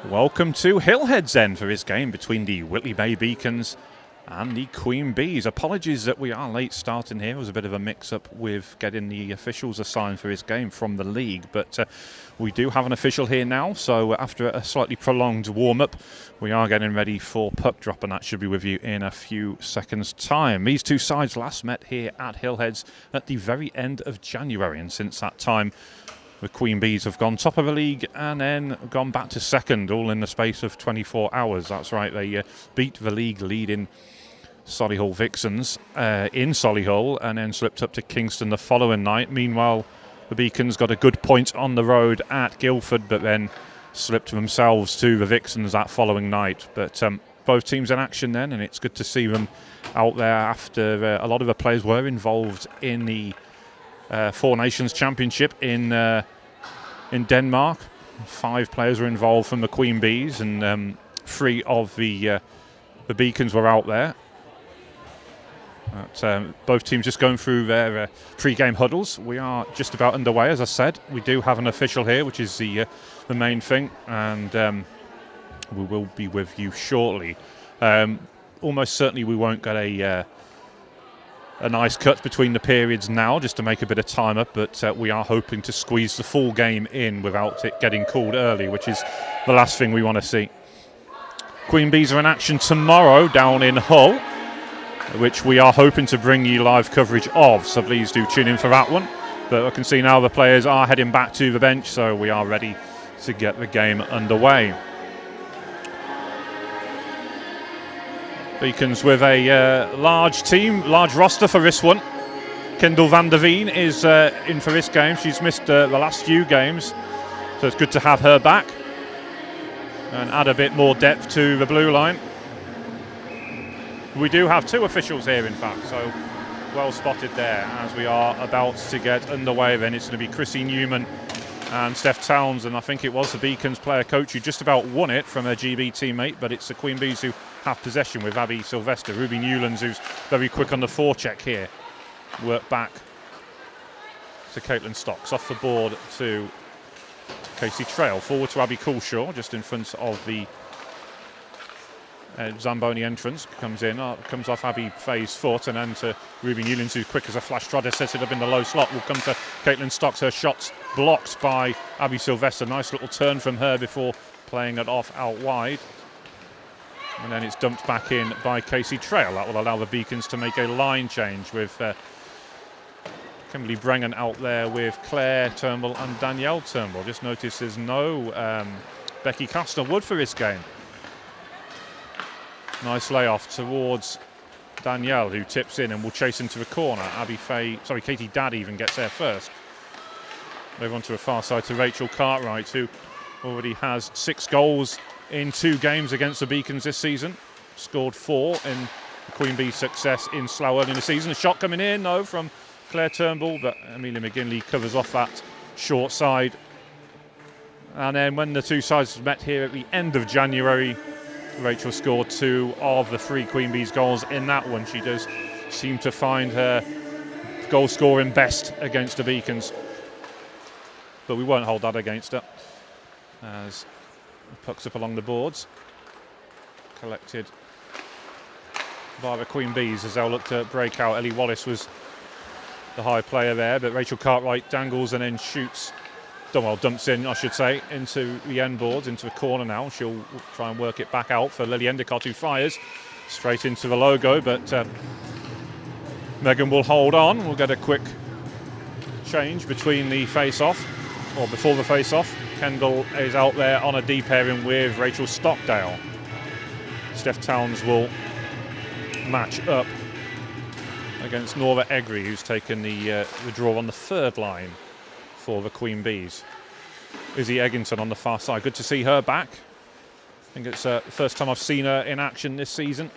Welcome to Hillhead's end for his game between the Whitley Bay Beacons and the Queen Bees. Apologies that we are late starting here. It was a bit of a mix-up with getting the officials assigned for his game from the league, but we do have an official here now, so after a slightly prolonged warm-up, we are getting ready for puck drop, and that should be with you in a few seconds' time. These two sides last met here at Hillhead's at the very end of January, and since that time, the Queen Bees have gone top of the league and then gone back to second, all in the space of 24 hours. That's right, they beat the league leading Solihull Vixens in Solihull and then slipped up to Kingston the following night. Meanwhile, the Beacons got a good point on the road at Guildford, but then slipped themselves to the Vixens that following night. But both teams in action then, and it's good to see them out there after a lot of the players were involved in the Four Nations Championship in Denmark. 5 players were involved from the Queen Bees, and 3 of the Beacons were out there. Both teams just going through their pre-game huddles. We are just about underway, as I said. We do have an official here, which is the main thing, and we will be with you shortly. Almost certainly we won't get a nice cut between the periods now, just to make a bit of time up, but we are hoping to squeeze the full game in without it getting called early, which is the last thing we want to see. Queen Bees are in action tomorrow down in Hull, which we are hoping to bring you live coverage of, so please do tune in for that one. But I can see now the players are heading back to the bench, so we are ready to get the game underway. Beacons with a large team, large roster for this one. Kendall van der Veen is in for this game. She's missed the last few games, so it's good to have her back and add a bit more depth to the blue line. We do have 2 officials here, in fact, so well spotted there as we are about to get underway. Then it's going to be Chrissy Newman and Steph Towns, and I think it was the Beacons player coach who just about won it from her GB teammate, but it's the Queen Bees who have possession with Abby Sylvester. Ruby Newlands, who's very quick on the forecheck here, work back to Caitlin Stocks, off the board to Casey Trail, forward to Abby Coulshaw, just in front of the Zamboni entrance, comes in, comes off Abby Faye's foot, and then to Ruby Newlands, who's quick as a flash. Trotter sets it up in the low slot. Will come to Caitlin Stocks. Her shot's blocked by Abby Sylvester. Nice little turn from her before playing it off out wide. And then it's dumped back in by Casey Trail. That will allow the Beacons to make a line change with Kimberly Brengan out there with Claire Turnbull and Danielle Turnbull. Just notice there's no Becky Castor-Wood for this game. Nice layoff towards Danielle, who tips in and will chase into the corner. Katie Dadd even gets there first. Move on to the far side to Rachel Cartwright, who already has 6 goals in 2 games against the Beacons this season. Scored 4 in the Queen Bee's success in Slough early in the season. A shot coming in, though, from Claire Turnbull, but Amelia McGinley covers off that short side. And then when the 2 sides met here at the end of January, Rachel scored 2 of the 3 Queen Bees goals in that one. She does seem to find her goal scoring best against the Beacons, but we won't hold that against her as the puck's up along the boards, collected by the Queen Bees as they'll look to break out. Ellie Wallace was the high player there, but Rachel Cartwright dangles and then shoots, dumps in, I should say, into the end boards, into the corner now. She'll try and work it back out for Lily Endicott, who fires straight into the logo, but Megan will hold on. We'll get a quick change between the face-off, or before the face-off. Kendall is out there on a deep pairing with Rachel Stockdale. Steph Towns will match up against Nora Egri, who's taken the draw on the 3rd line for the Queen Bees. Izzy Eggington on the far side. Good to see her back. I think it's the first time I've seen her in action this season.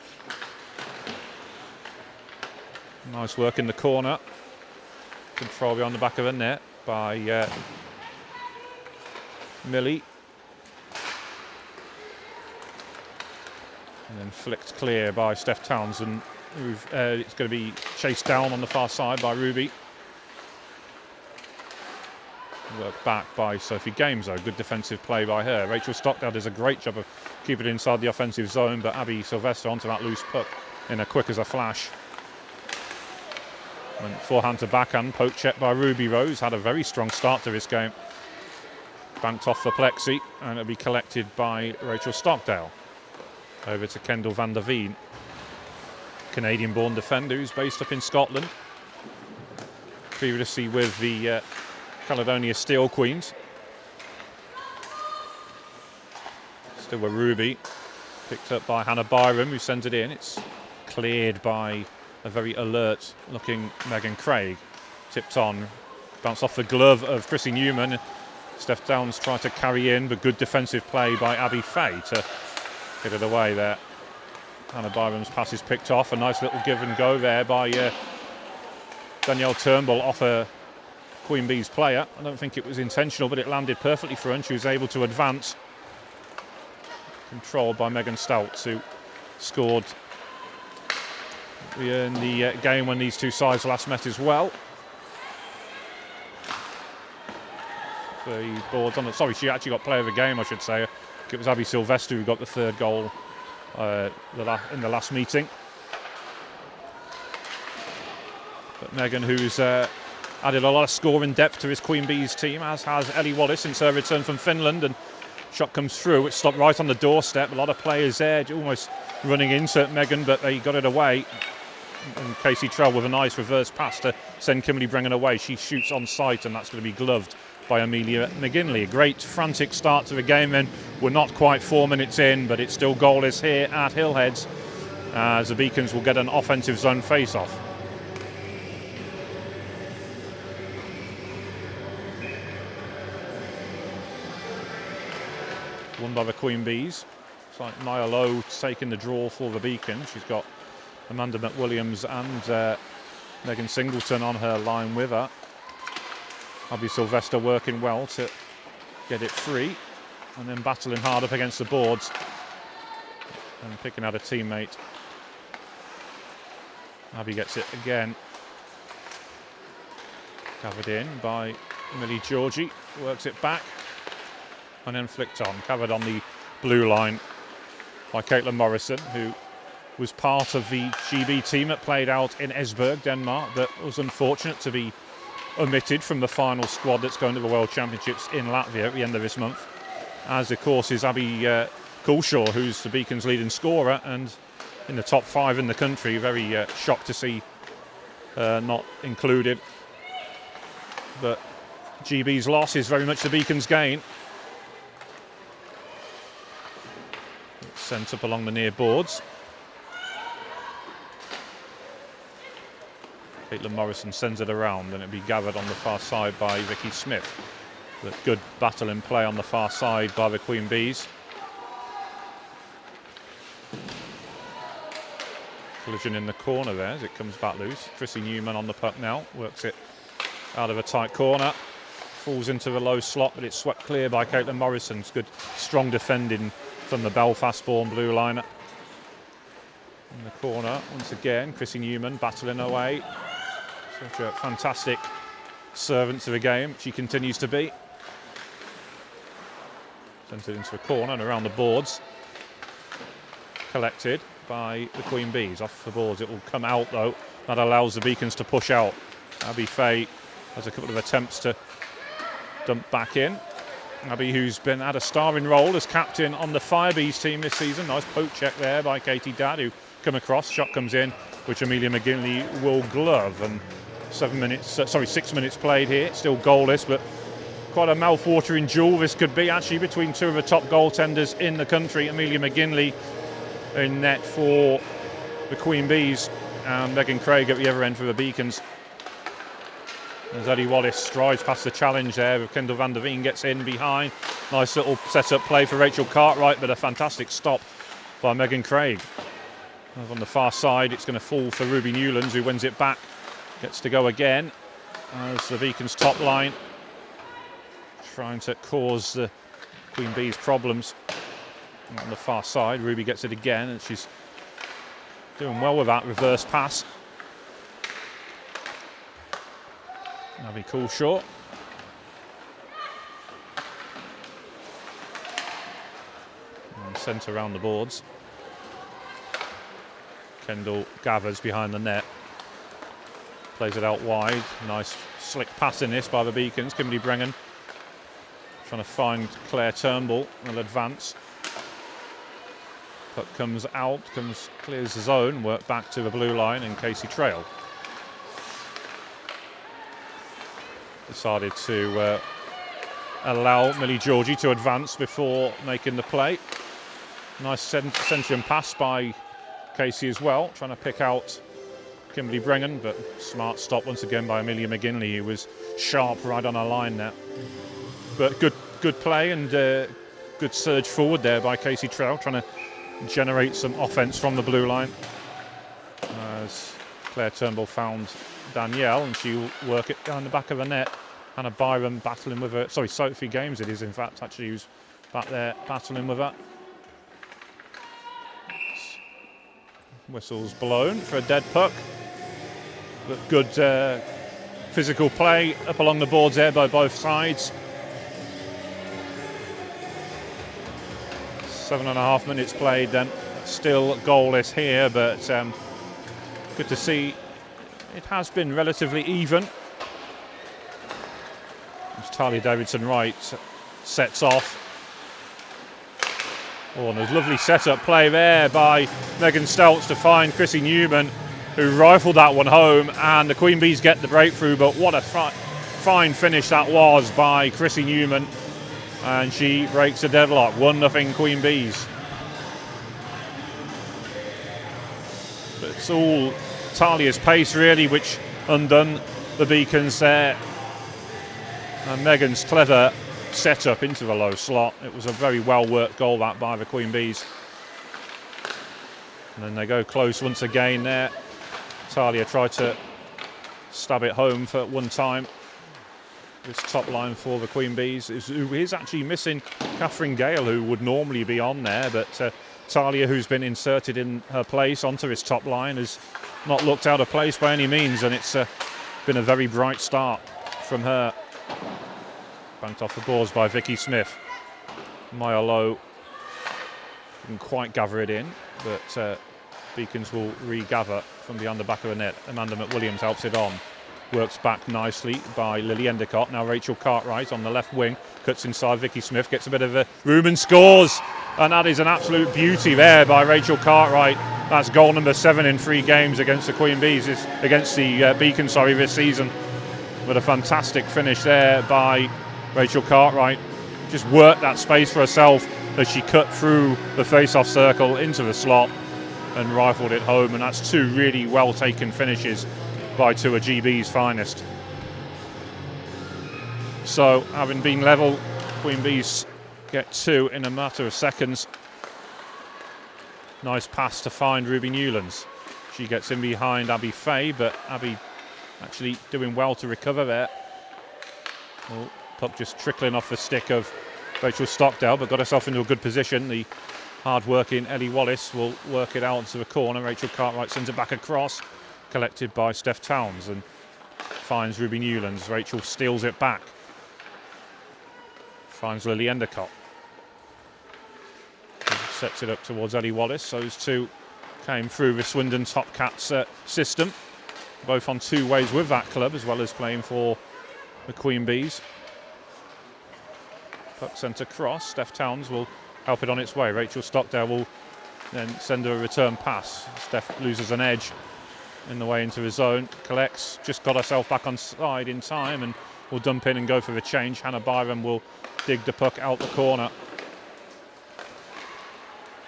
Nice work in the corner. Control beyond the back of the net by Millie. And then flicked clear by Steph Townsend. It's going to be chased down on the far side by Ruby. Worked back by Sophie Games, though. Good defensive play by her. Rachel Stockdale does a great job of keeping it inside the offensive zone, but Abby Sylvester onto that loose puck in a quick as a flash. Went forehand to backhand, poke check by Ruby Rose. Had a very strong start to this game. Banked off the plexi, and it'll be collected by Rachel Stockdale. Over to Kendall van der Veen. Canadian-born defender who's based up in Scotland. Previously with the Caledonia Steel Queens. Still a Ruby. Picked up by Hannah Byram, who sends it in. It's cleared by a very alert looking Megan Craig. Tipped on. Bounced off the glove of Chrissy Newman. Steph Downs tried to carry in, but good defensive play by Abby Fay to get it away there. Hannah Byram's pass is picked off. A nice little give and go there by Danielle Turnbull off a Queen Bees player. I don't think it was intentional, but it landed perfectly for her and she was able to advance. Controlled by Megan Stouts, who scored in the game when these two sides last met as well. The boards on the, sorry, she actually got player of the game, I should say. It was Abby Sylvester who got the third goal in the last meeting. But Megan, who's added a lot of scoring depth to his Queen Bees team, as has Ellie Wallace since her return from Finland, and shot comes through. It stopped right on the doorstep. A lot of players there almost running into Megan, but they got it away. And Casey Trell with a nice reverse pass to send Kimberly Brengan away. She shoots on sight, and that's going to be gloved by Amelia McGinley. A great frantic start to the game, and we're not quite 4 minutes in, but it's still goalless here at Hillheads as the Beacons will get an offensive zone face-off. Won by the Queen Bees. It's like Nia Lowe taking the draw for the Beacon. She's got Amanda McWilliams and Megan Singleton on her line with her. Abby Sylvester working well to get it free and then battling hard up against the boards and picking out a teammate. Abby gets it again. Covered in by Millie Georgie. Works it back. And then flicked on, covered on the blue line by Caitlin Morrison, who was part of the GB team that played out in Esbjerg, Denmark, but was unfortunate to be omitted from the final squad that's going to the World Championships in Latvia at the end of this month. As, of course, is Abby Coulshaw, who's the Beacon's leading scorer and in the top 5 in the country. Very shocked to see not included. But GB's loss is very much the Beacon's gain. Sent up along the near boards. Caitlin Morrison sends it around and it'll be gathered on the far side by Vicky Smith. But good battle in play on the far side by the Queen Bees. Collision in the corner there as it comes back loose. Chrissy Newman on the puck now, works it out of a tight corner. Falls into the low slot, but it's swept clear by Caitlin Morrison. It's good, strong defending from the Belfast-born blue liner. In the corner, once again, Chrissy Newman battling away. Such a fantastic servant to the game, she continues to be. Sent it into a corner and around the boards. Collected by the Queen Bees. Off the boards, it will come out though. That allows the Beacons to push out. Abby Fay has a couple of attempts to dump back in. Abby, who's had a starring role as captain on the Firebees team this season. Nice poke check there by Katie Dadd, who come across. Shot comes in, which Amelia McGinley will glove. And 6 minutes played here. Still goalless, but quite a mouth-watering duel this could be actually between two of the top goaltenders in the country. Amelia McGinley in net for the Queen Bees and Megan Craig at the other end for the Beacons. As Eddie Wallace strides past the challenge there, Kendall van der Veen gets in behind. Nice little set-up play for Rachel Cartwright, but a fantastic stop by Megan Craig. On the far side, it's going to fall for Ruby Newlands, who wins it back. Gets to go again as the Beacons top line trying to cause the Queen Bees problems. On the far side, Ruby gets it again, and she's doing well with that reverse pass. Abby Coulshaw. sent around the boards. Kendall gathers behind the net. Plays it out wide. Nice slick pass in this by the Beacons. Kimberly Brennan trying to find Claire Turnbull. Will advance. Puck comes out, clears the zone, work back to the blue line, and Casey Trail decided to allow Millie Georgie to advance before making the play. Nice centurion pass by Casey as well, trying to pick out Kimberly Brennan, but smart stop once again by Amelia McGinley, who was sharp right on her line there. But good play and good surge forward there by Casey Trail, trying to generate some offense from the blue line. As Claire Turnbull found Danielle, and she'll work it down the back of the net. Hannah Byram battling with her. Sorry, Sophie Games it is, in fact, actually, who's back there battling with her. Whistle's blown for a dead puck. But good physical play up along the boards there by both sides. 7.5 minutes played then. Still goalless here, but good to see it has been relatively even. As Talia Davidson-Wright sets off. Oh, and there's lovely set-up play there by Megan Stelz to find Chrissy Newman, who rifled that one home, and the Queen Bees get the breakthrough. But what a fine finish that was by Chrissy Newman, and she breaks the deadlock. 1-0 Queen Bees. But it's all Talia's pace really which undone the Beacons there, and Megan's clever setup into the low slot. It was a very well worked goal that by the Queen Bees. And then they go close once again there. Talia tried to stab it home for one time. This top line for the Queen Bees who is actually missing Catherine Gale, who would normally be on there, but Talia, who's been inserted in her place onto this top line, has not looked out of place by any means, and it's been a very bright start from her. Banked off the boards by Vicky Smith. Maya Lowe didn't quite gather it in, but Beacons will regather from beyond the back of the net. Amanda McWilliams helps it on. Works back nicely by Lily Endicott. Now Rachel Cartwright on the left wing. Cuts inside Vicky Smith. Gets a bit of a room and scores. And that is an absolute beauty there by Rachel Cartwright. That's goal number 7 in 3 games against the Queen Bees. Against the Beacons, this season. But a fantastic finish there by Rachel Cartwright. Just worked that space for herself as she cut through the face-off circle into the slot and rifled it home. And that's 2 really well-taken finishes by 2 of GB's finest. So, having been level, Queen Bees get 2 in a matter of seconds. Nice pass to find Ruby Newlands. She gets in behind Abby Fay, but Abby actually doing well to recover there. Oh, puck just trickling off the stick of Rachel Stockdale, but got herself into a good position. The hard-working Ellie Wallace will work it out into the corner. Rachel Cartwright sends it back across, collected by Steph Towns, and finds Ruby Newlands. Rachel steals it back. Finds Lily Endicott. Sets it up towards Ellie Wallace. Those 2 came through the Swindon Top Cats system. Both on 2 ways with that club, as well as playing for the Queen Bees. Puck sent across. Steph Towns will help it on its way. Rachel Stockdale will then send her a return pass. Steph loses an edge in the way into the zone. Collects, just got herself back on side in time and will dump in and go for the change. Hannah Byram will dig the puck out the corner.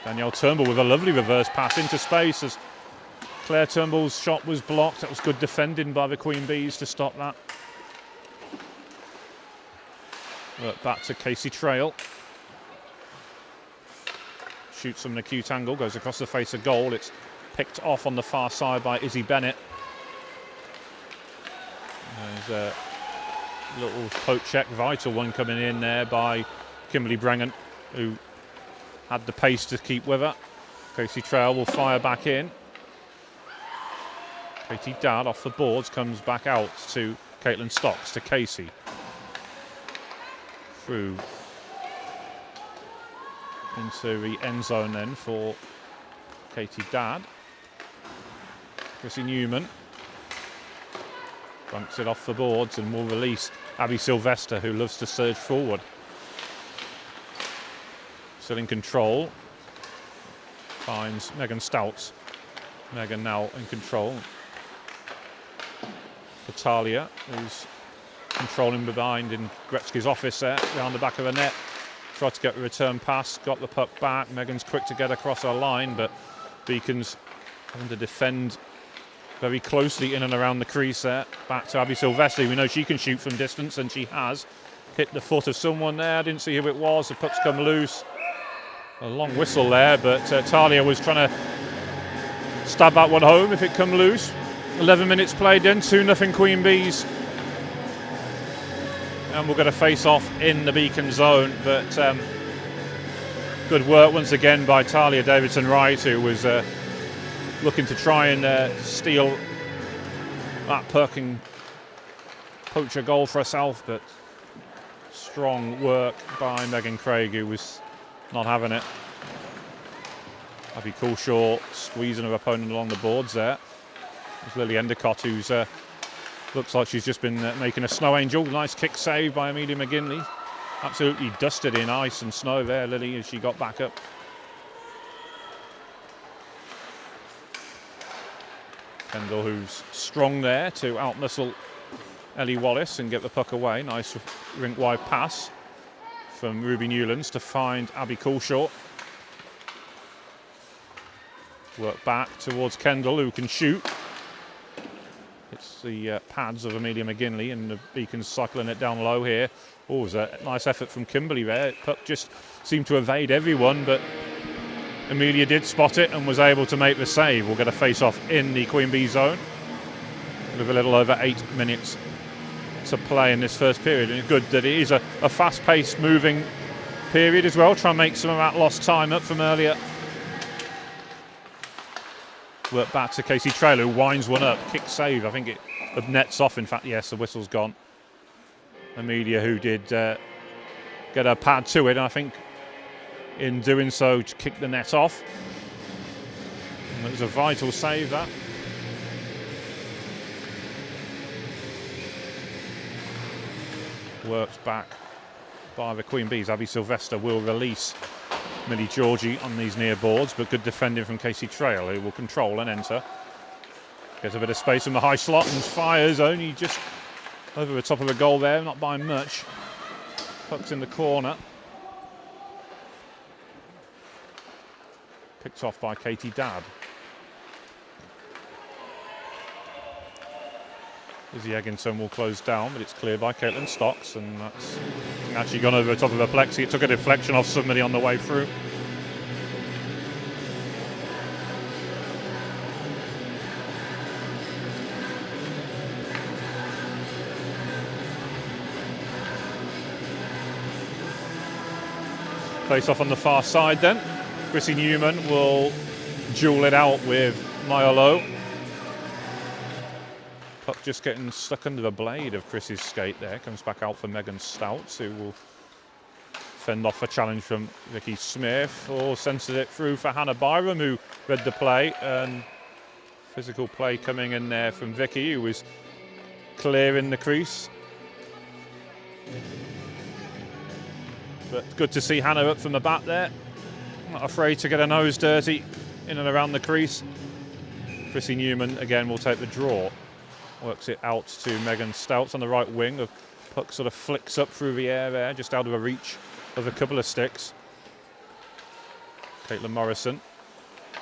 Danielle Turnbull with a lovely reverse pass into space as Claire Turnbull's shot was blocked. That was good defending by the Queen Bees to stop that. Work back to Casey Trail. Shoots from an acute angle, goes across the face of goal. It's picked off on the far side by Izzy Bennett. There's a little poke check, vital one coming in there by Kimberly Brennan, who had the pace to keep with her. Casey Trail will fire back in. Katie Dad off the boards, comes back out to Caitlin Stocks, to Casey. Through into the end zone then for Katie Dadd. Chrissy Newman bunks it off the boards and will release Abby Sylvester, who loves to surge forward. Still in control. Finds Megan Stouts. Megan now in control. Natalia, who's controlling behind in Gretzky's office there, behind the back of the net. Tried to get a return pass, got the puck back. Megan's quick to get across her line, but Beacon's having to defend very closely in and around the crease there. Back to Abby Sylvester. We know she can shoot from distance, and she has. Hit the foot of someone there. Didn't see who it was. The puck's come loose. A long whistle there, but Talia was trying to stab that one home if it come loose. 11 minutes played in, 2-0 Queen Bees. And we'll get a face-off in the Beacon zone, but good work once again by Talia Davidson-Wright, who was looking to try and steal that puck and poach a goal for herself, but strong work by Megan Craig, who was not having it. Abby Coulshaw squeezing her opponent along the boards there. There's Lily Endicott, who's looks like she's just been making a snow angel. Nice kick save by Amelia McGinley. Absolutely dusted in ice and snow there, Lily, as she got back up. Kendall, who's strong there to outmuscle Ellie Wallace and get the puck away. Nice rink-wide pass from Ruby Newlands to find Abby Coulshaw. Work back towards Kendall, who can shoot. It's the pads of Amelia McGinley, and the Beacons cycling it down low here. Oh, it was a nice effort from Kimberly there. Puck just seemed to evade everyone, but Amelia did spot it and was able to make the save. We'll get a face-off in the Queen Bee zone with a little over 8 minutes to play in this first period. And it's good that it is a fast-paced, moving period as well. Try and make some of that lost time up from earlier. Work back to Casey Traylor, who winds one up. Kick save. I think it nets off. In fact, yes, the whistle's gone. Amelia, who did get her pad to it, and I think in doing so, kicked the net off. And it was a vital save, that. Works back by the Queen Bees. Abby Sylvester will release Millie Georgie on these near boards, but good defending from Casey Trail, who will control and enter. Gets a bit of space in the high slot and fires only just over the top of the goal there, not by much. Puck's in the corner. Picked off by Katie Dadd. Izzy Egginson will close down, but it's cleared by Caitlin Stocks, and that's actually gone over the top of a plexi. It took a deflection off somebody on the way through. Face off on the far side then. Chrissy Newman will duel it out with Myolo. Puck just getting stuck under the blade of Chrissy's skate there. Comes back out for Megan Stouts, who will fend off a challenge from Vicky Smith, or sends it through for Hannah Byram, who read the play. And physical play coming in there from Vicky, who was clearing the crease. But good to see Hannah up from the bat there. Not afraid to get her nose dirty in and around the crease. Chrissy Newman again will take the draw. Works it out to Megan Stouts on the right wing. The puck sort of flicks up through the air there, just out of a reach of a couple of sticks. Caitlin Morrison,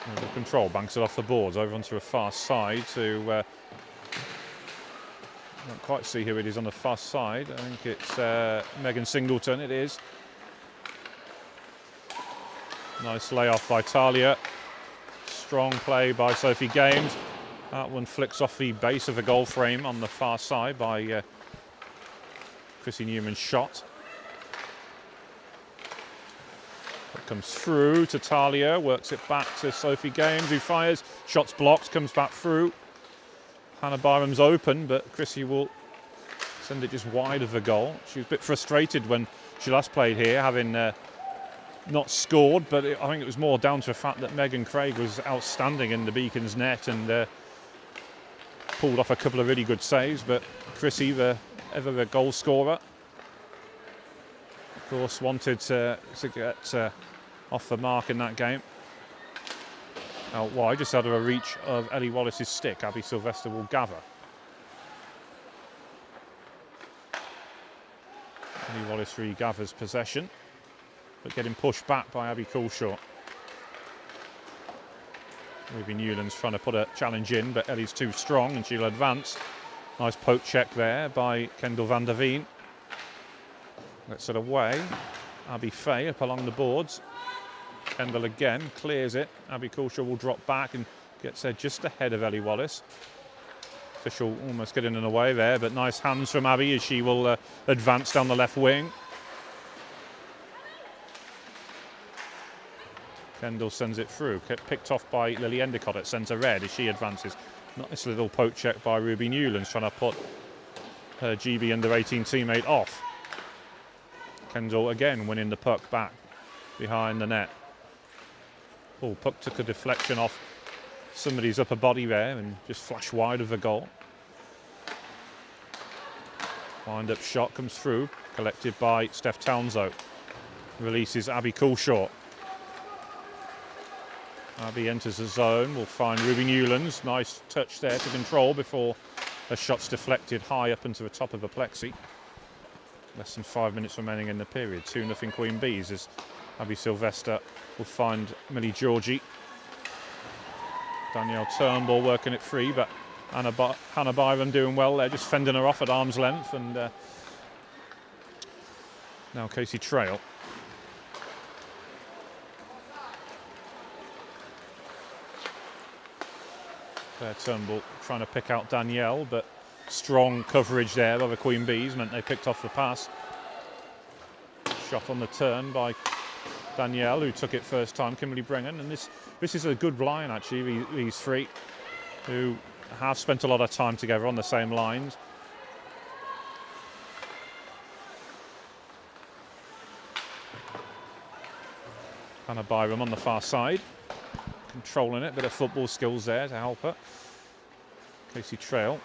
under control, banks it off the boards over onto the far side to... I don't quite see who it is on the far side. I think it's Megan Singleton, it is. Nice layoff by Talia. Strong play by Sophie Games. That one flicks off the base of the goal frame on the far side by Chrissy Newman's shot. It comes through to Talia, works it back to Sophie Games, who fires. Shots blocked, comes back through. Hannah Byram's open, but Chrissy will send it just wide of the goal. She was a bit frustrated when she last played here, having not scored, but I think it was more down to the fact that Megan Craig was outstanding in the Beacons net and pulled off a couple of really good saves. But Chrissy, ever the goal scorer, of course, wanted to get off the mark in that game. Out wide, just out of a reach of Ellie Wallace's stick. Abby Sylvester will gather. Ellie Wallace regathers possession, but getting pushed back by Abby Coulshaw. Ruby Newland's trying to put a challenge in, but Ellie's too strong and she'll advance. Nice poke check there by Kendall van der Veen. Gets it away. Abby Fay up along the boards. Kendall again clears it. Abby Coulshaw will drop back and gets there just ahead of Ellie Wallace. Official almost getting in the way there, but nice hands from Abby as she will advance down the left wing. Kendall sends it through, picked off by Lily Endicott at centre red as she advances. Nice little poke check by Ruby Newlands, trying to put her GB under-18 teammate off. Kendall again winning the puck back behind the net. Oh, puck took a deflection off somebody's upper body there and just flashed wide of the goal. Wind-up shot comes through, collected by Steph Townsend. Releases Abby Coulshaw. Abby enters the zone, will find Ruby Newlands. Nice touch there to control before a shot's deflected high up into the top of the plexi. Less than 5 minutes remaining in the period. 2-0 Queen Bees as Abby Sylvester will find Millie Georgie. Danielle Turnbull working it free, but Hannah Byram doing well there, just fending her off at arm's length. And now Casey Trail. Turnbull trying to pick out Danielle, but strong coverage there by the Queen Bees meant they picked off the pass. Shot on the turn by Danielle, who took it first time, Kimberly Brennan. And this is a good line, actually, these three, who have spent a lot of time together on the same lines. Hannah Byram on the far side, controlling it, bit of football skills there to help her. Casey Trail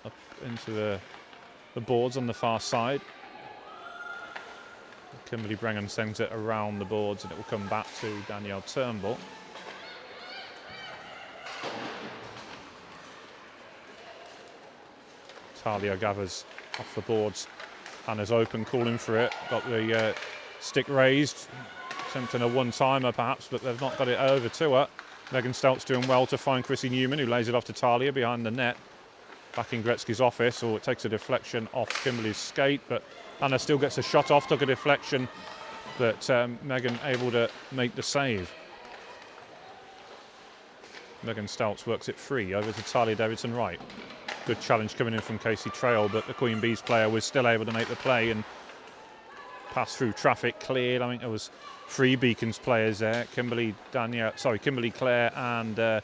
up into the boards on the far side. Kimberly Brennan sends it around the boards and it will come back to Danielle Turnbull. Talia gathers off the boards. Hannah's open, calling for it. Got the stick raised. Attempting a one-timer perhaps, but they've not got it over to her. Megan Stout's doing well to find Chrissy Newman, who lays it off to Talia behind the net. Back in Gretzky's office, or it takes a deflection off Kimberly's skate, but Hannah still gets a shot off, took a deflection, but Megan able to make the save. Megan Stouts works it free over to Talia Davidson-Wright. Good challenge coming in from Casey Trail, but the Queen Bees player was still able to make the play and pass through traffic, cleared. I think there was 3 Beacons players there. Kimberly Clare and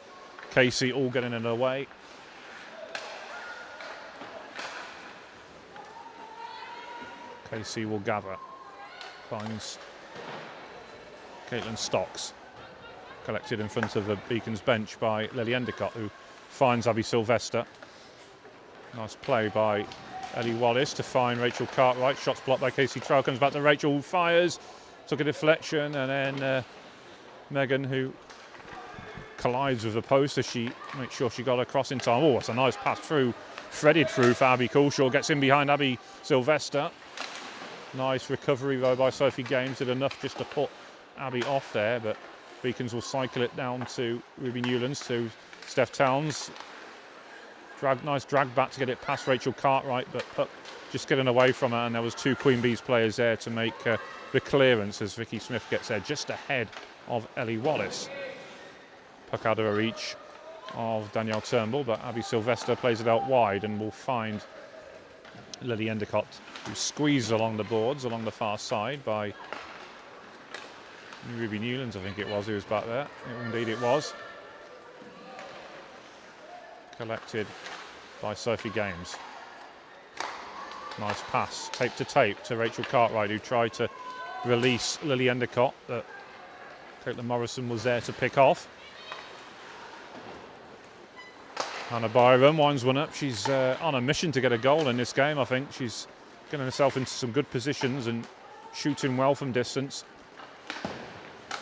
Casey all getting in the way. Casey will gather. Finds Caitlin Stocks. Collected in front of the Beacons bench by Lily Endicott, who finds Abby Sylvester. Nice play by Ellie Wallace to find Rachel Cartwright. Shots blocked by Casey Trail. Comes back to Rachel, who fires. Took a deflection, and then Megan, who collides with the post as she makes sure she got across in time. Oh, it's a nice pass through, threaded through for Abby Coulshaw. Gets in behind Abby Sylvester. Nice recovery though by Sophie Games. Did enough just to put Abby off there, but Beacons will cycle it down to Ruby Newlands, to Steph Towns. Nice drag back to get it past Rachel Cartwright, but puck just getting away from her, and there was 2 Queen Bees players there to make the clearance as Vicky Smith gets there just ahead of Ellie Wallace. Puck out of her reach of Danielle Turnbull, but Abby Sylvester plays it out wide and will find Lily Endicott, who squeezed along the boards along the far side by Ruby Newlands, I think it was, who was back there. Indeed it was. Collected by Sophie Games. Nice pass, tape to tape, to Rachel Cartwright, who tried to release Lily Endicott that Caitlin Morrison was there to pick off. Hannah Byram winds one up. She's on a mission to get a goal in this game, I think. She's getting herself into some good positions and shooting well from distance.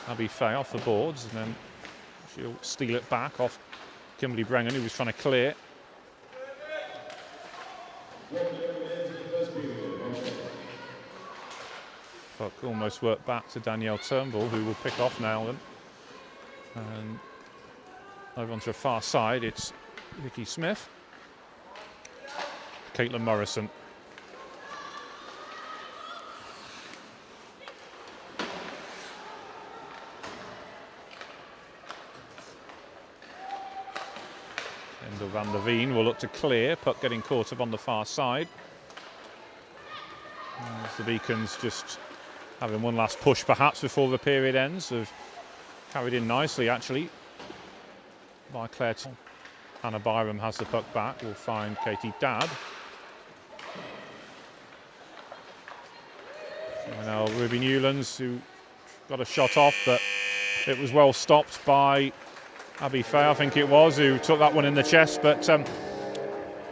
Abby Fay off the boards, and then she'll steal it back off Kimberly Brengan, who was trying to clear. Puck almost worked back to Danielle Turnbull, who will pick off now then. And over onto the far side, it's Vicky Smith. Caitlin Morrison. Endel van der Veen will look to clear. Puck getting caught up on the far side. As the Beacons just having one last push perhaps before the period ends. Have carried in nicely actually by Claire. Hannah Byram has the puck back. We'll find Katie Dadd. And now Ruby Newlands, who got a shot off, but it was well stopped by Abby Fay, I think it was, who took that one in the chest. But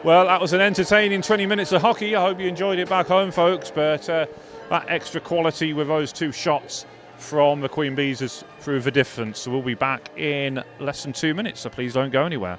well, that was an entertaining 20 minutes of hockey. I hope you enjoyed it back home, folks. But that extra quality with those two shots from the Queen Bees has proved the difference. So we'll be back in less than 2 minutes, so please don't go anywhere.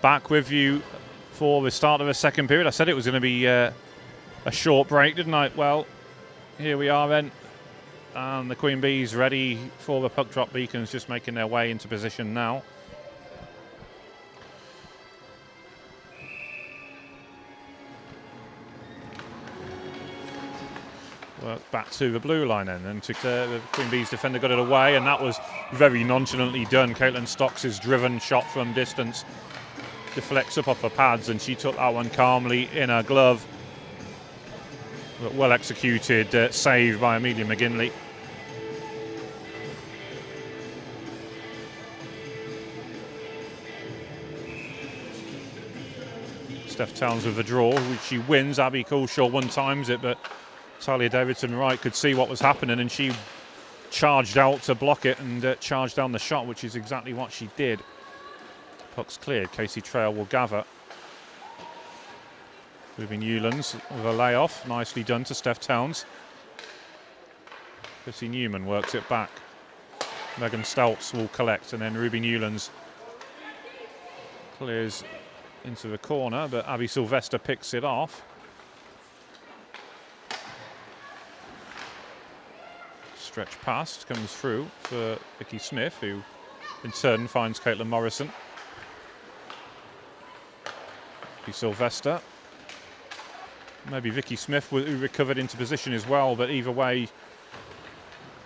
Back with you for the start of the second period. I said it was going to be a short break, didn't I? Well, here we are then. And the Queen Bees ready for the puck drop. Beacons just making their way into position now. Work back to the blue line then, and the Queen Bees defender got it away, and that was very nonchalantly done. Caitlin Stocks' driven shot from distance deflects up off her pads, and she took that one calmly in her glove. But well executed save by Amelia McGinley. Steph Towns with a draw, which she wins. Abby Coulshaw one times it, but Talia Davidson-Wright could see what was happening, and she charged out to block it and charged down the shot, which is exactly what she did. Puck's cleared. Casey Trail will gather. Ruby Newlands with a layoff. Nicely done to Steph Towns. Chrissy Newman works it back. Megan Stouts will collect, and then Ruby Newlands clears into the corner, but Abby Sylvester picks it off. Stretch past comes through for Vicky Smith, who in turn finds Caitlin Morrison. Vicky Sylvester. Maybe Vicky Smith who recovered into position as well, but either way,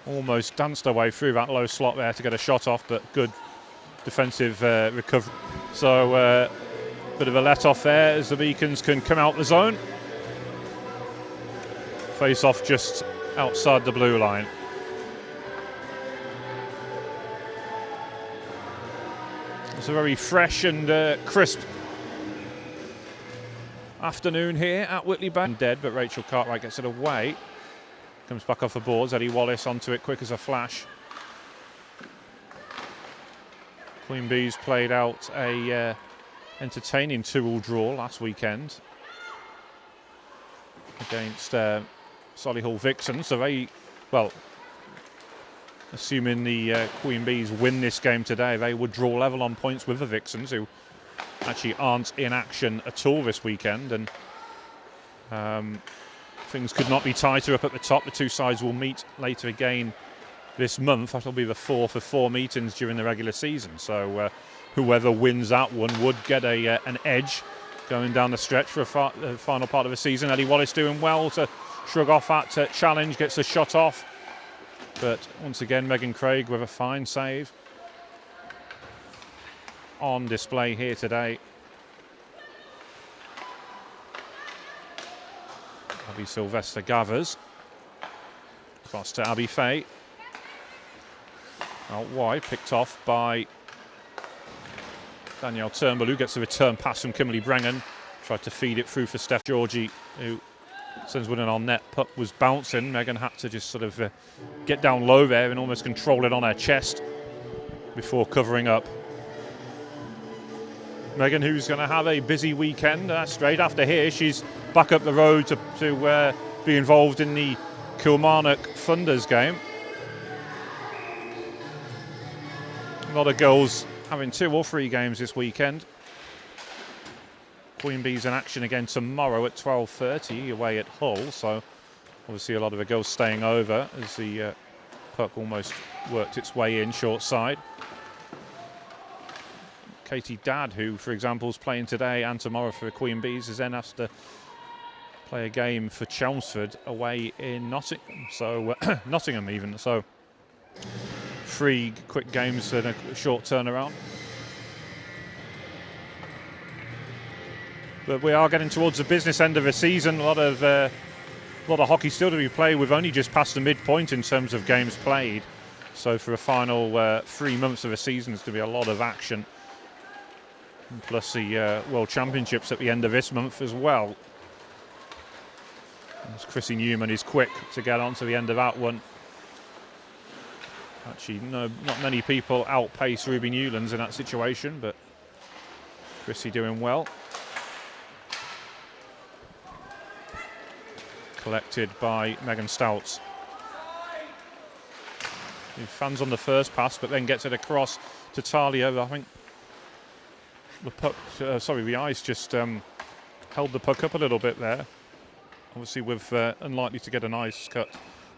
almost danced her way through that low slot there to get a shot off, but good defensive recovery. So bit of a let off there as the Beacons can come out the zone. Face off just outside the blue line. It's a very fresh and crisp afternoon here at Whitley Bank. Dead, but Rachel Cartwright gets it away. Comes back off the boards. Eddie Wallace onto it quick as a flash. Queen Bees played out a entertaining 2-2 draw last weekend against Solihull Vixen. So they, well, assuming the Queen Bees win this game today, they would draw level on points with the Vixens, who actually aren't in action at all this weekend, and things could not be tighter up at the top. The two sides will meet later again this month. That'll be the fourth of 4 meetings during the regular season, so whoever wins that one would get an edge going down the stretch for the final part of the season. Eddie Wallace doing well to shrug off that challenge, gets a shot off, but once again Megan Craig with a fine save on display here today. Abby Sylvester gathers. Cross to Abby Fay. Out wide, picked off by Danielle Turnbull, who gets a return pass from Kimberly Brengan. Tried to feed it through for Steph Georgie, who sends one in on net. Puck was bouncing. Megan had to just sort of get down low there and almost control it on her chest before covering up. Megan, who's going to have a busy weekend straight after here. She's back up the road to be involved in the Kilmarnock Thunders game. A lot of girls having 2 or 3 games this weekend. Queen Bees in action again tomorrow at 12:30 away at Hull. So obviously a lot of the girls staying over as the puck almost worked its way in short side. Katie Dadd, who, for example, is playing today and tomorrow for the Queen Bees, is then has to play a game for Chelmsford away in Nottingham. So Nottingham even. So 3 quick games in a short turnaround. But we are getting towards the business end of the season. A lot of hockey still to be played. We've only just passed the midpoint in terms of games played. So for the final 3 months of the season, there's going to be a lot of action. Plus the World Championships at the end of this month as well. As Chrissy Newman is quick to get on to the end of that one. Actually, no, not many people outpace Ruby Newlands in that situation, but Chrissy doing well. Collected by Megan Stouts. Fans on the first pass, but then gets it across to Talia. I think the puck, the ice just held the puck up a little bit there. Obviously, we're unlikely to get an ice cut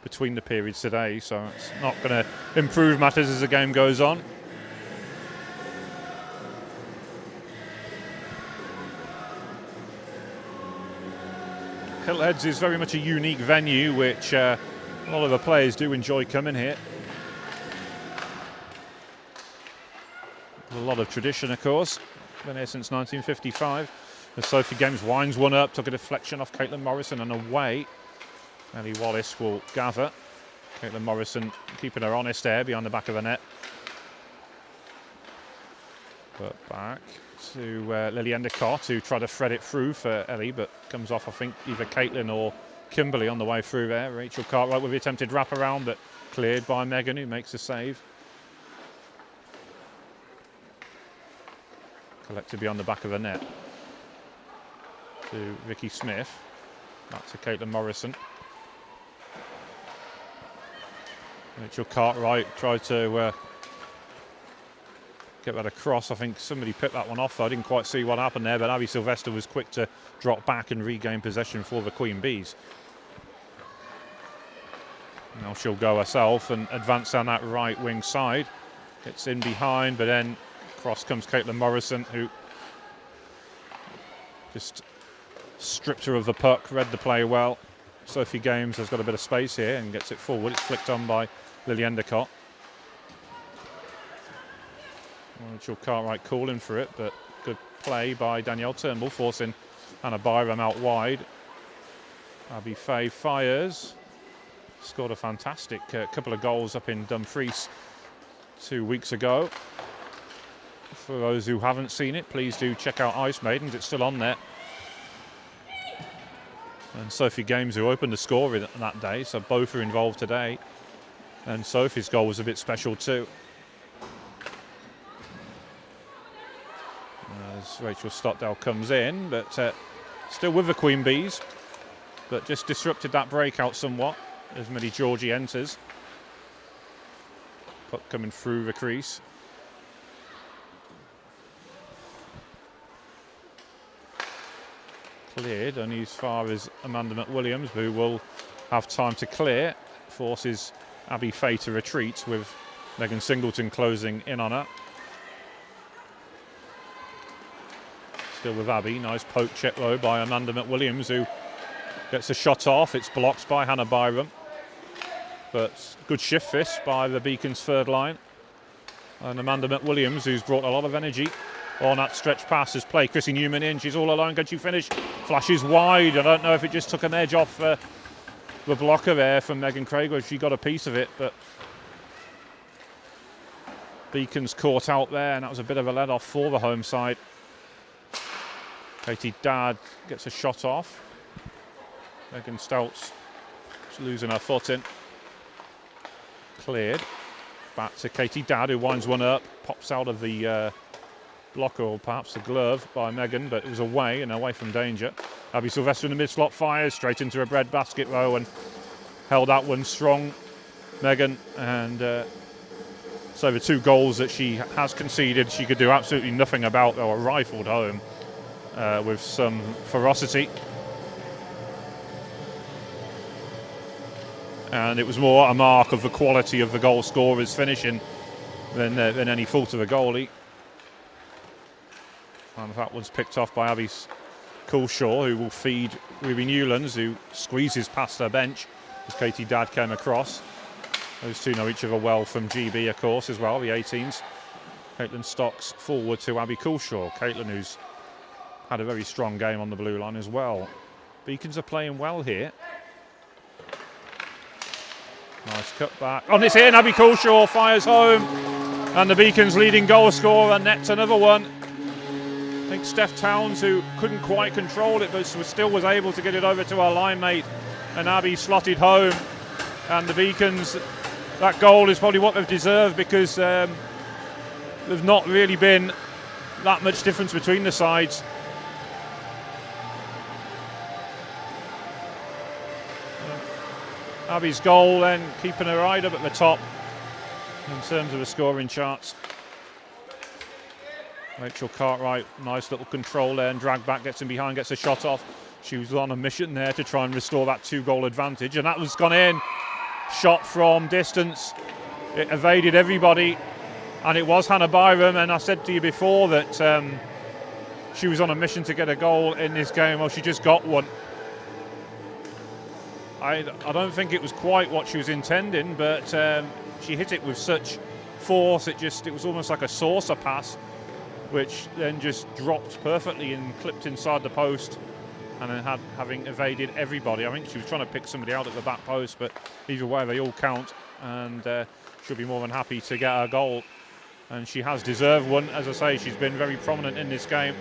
between the periods today, so it's not going to improve matters as the game goes on. Hillheads is very much a unique venue, which a lot of the players do enjoy coming here. A lot of tradition, of course. Been here since 1955. As Sophie Games winds one up, took a deflection off Caitlin Morrison and away. Ellie Wallace will gather. Caitlin Morrison keeping her honest there behind the back of the net. But back to Lily Endicott, who tried to thread it through for Ellie, but comes off, I think, either Caitlin or Kimberly on the way through there. Rachel Cartwright with the attempted wraparound, but cleared by Megan, who makes the save. Collected beyond the back of the net to Vicky Smith. Back to Caitlin Morrison. Rachel Cartwright tried to get that across. I think somebody picked that one off. I didn't quite see what happened there, but Abby Sylvester was quick to drop back and regain possession for the Queen Bees. Now she'll go herself and advance down that right wing side. Gets in behind, but then across comes Caitlin Morrison, who just stripped her of the puck, read the play well. Sophie Games has got a bit of space here and gets it forward. It's flicked on by Lily Endicott. Rachel Cartwright calling for it, but good play by Danielle Turnbull, forcing Hannah Byram out wide. Abby Fay fires. Scored a fantastic couple of goals up in Dumfries 2 weeks ago. For those who haven't seen it, please do check out Ice Maidens. It's still on there. And Sophie Games, who opened the score that day, so both are involved today. And Sophie's goal was a bit special too. As Rachel Stockdale comes in, but still with the Queen Bees, but just disrupted that breakout somewhat as Millie Georgie enters. Puck coming through the crease. Cleared only as far as Amanda McWilliams, who will have time to clear. Forces Abby Fay to retreat with Megan Singleton closing in on her. Still with Abby, nice poke check though by Amanda McWilliams, who gets a shot off. It's blocked by Hannah Byram, but good shift fist by the Beacons third line. And Amanda McWilliams, who's brought a lot of energy on that stretch pass, has played Chrissy Newman in. She's all alone. Can she finish? Flashes wide. I don't know if it just took an edge off the blocker there from Megan Craig, or if she got a piece of it, but Beacons caught out there, and that was a bit of a let off for the home side. Katie Dadd gets a shot off. Megan Stouts losing her footing. Cleared. Back to Katie Dadd, who winds one up. Pops out of the blocker, or perhaps the glove, by Megan, but it was away and away from danger. Abby Sylvester in the mid-slot fires straight into her bread basket row and held that one strong, Megan. And so the 2 goals that she has conceded, she could do absolutely nothing about. They were rifled home with some ferocity. And it was more a mark of the quality of the goal scorer's finishing than any fault of the goalie. And that one's picked off by Abby Coulshaw, who will feed Ruby Newlands, who squeezes past her bench as Katie Dadd came across. Those two know each other well from GB, of course, as well, the 18s. Caitlin Stocks forward to Abby Coulshaw. Caitlin, who's had a very strong game on the blue line as well. Beacons are playing well here. Nice cut back. On it's in, Abby Coulshaw fires home. And the Beacons' leading goal scorer nets another one. I think Steph Towns, who couldn't quite control it, but still was able to get it over to her line mate. And Abby slotted home. And the Beacons, that goal is probably what they've deserved, because there's not really been that much difference between the sides. Abby's goal then keeping her right up at the top in terms of the scoring charts. Rachel Cartwright, nice little control there and drag back, gets in behind, gets a shot off. She was on a mission there to try and restore that 2-goal advantage, and that was gone in. Shot from distance. It evaded everybody, and it was Hannah Byram. And I said to you before that she was on a mission to get a goal in this game. Well, she just got one. I don't think it was quite what she was intending, but she hit it with such force. It was almost like a saucer pass, which then just dropped perfectly and clipped inside the post, and then having evaded everybody. I think she was trying to pick somebody out at the back post, but either way they all count, and she'll be more than happy to get her goal. And she has deserved one. As I say, she's been very prominent in this game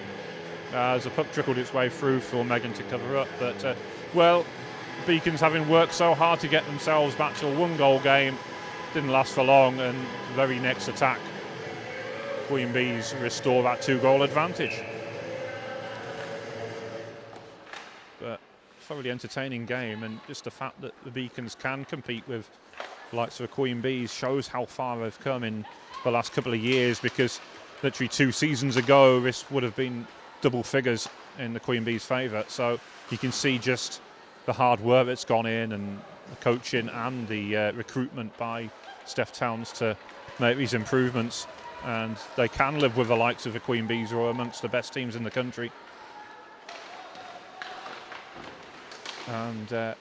as the puck trickled its way through for Megan to cover up. But well, Beacons, having worked so hard to get themselves back to a 1-goal game, didn't last for long, and the very next attack, Queen Bees restore that 2-goal advantage. But thoroughly entertaining game, and just the fact that the Beacons can compete with the likes of the Queen Bees shows how far they've come in the last couple of years, because literally 2 seasons ago this would have been double figures in the Queen Bees' favour. So you can see just the hard work that's gone in, and the coaching and the recruitment by Steph Towns to make these improvements, and they can live with the likes of the Queen Bees, who are amongst the best teams in the country. And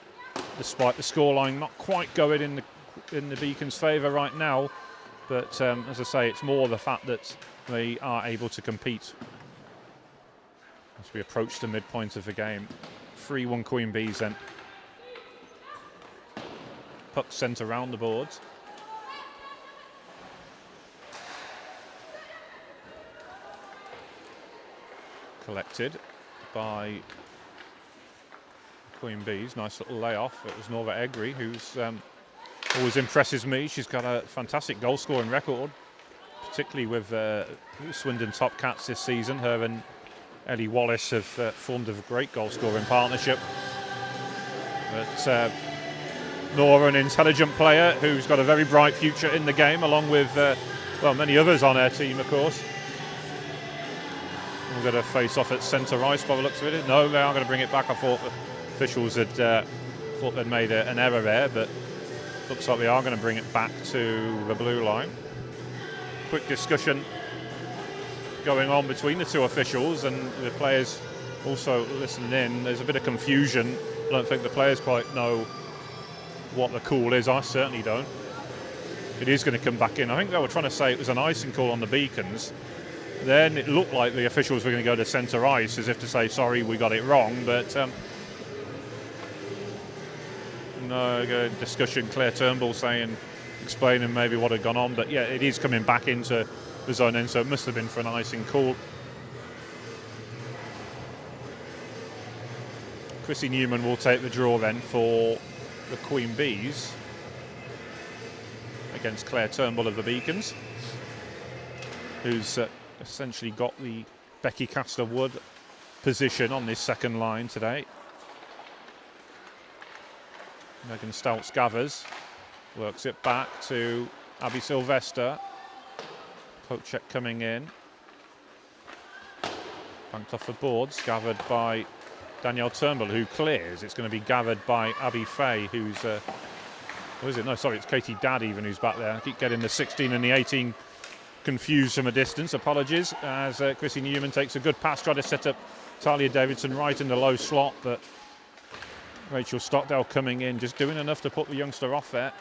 despite the scoreline not quite going in the Beacons' favour right now, but as I say, it's more the fact that they are able to compete as we approach the midpoint of the game. 3-1 Queen Bees then. Puck sent around the boards. Collected by Queen Bees. Nice little layoff. It was Nora Egri, who's always impresses me. She's got a fantastic goal scoring record, particularly with Swindon Top Cats this season. Her and Ellie Wallace have formed a great goal scoring partnership. But Nora, an intelligent player who's got a very bright future in the game, along with well, many others on her team, of course. We've got a face off at centre ice by the looks of it. No, they are going to bring it back. I thought the officials had thought they'd made an error there, but looks like they are going to bring it back to the blue line. Quick discussion going on between the 2 officials, and the players also listening in. There's a bit of confusion. I don't think the players quite know what the call is. I certainly don't. It is going to come back in. I think they were trying to say it was an icing call on the Beacons. Then it looked like the officials were going to go to centre ice, as if to say, sorry, we got it wrong. But no discussion. Claire Turnbull explaining maybe what had gone on. But yeah, it is coming back into the zone end, so it must have been for an icing call. Chrissy Newman will take the draw then for the Queen Bees against Claire Turnbull of the Beacons, who's essentially got the Becky Castor-Wood position on this second line today. Megan Stouts-Gathers works it back to Abby Sylvester. Poke check coming in. Banked off the boards, gathered by Danielle Turnbull, who clears. It's going to be gathered by Abby Fay, who's what is it? No, sorry, it's Katie Dadd even who's back there. I keep getting the 16 and the 18 confused from a distance. Apologies. As Chrissy Newman takes a good pass, try to set up Talia Davidson right in the low slot, but Rachel Stockdale coming in, just doing enough to put the youngster off there.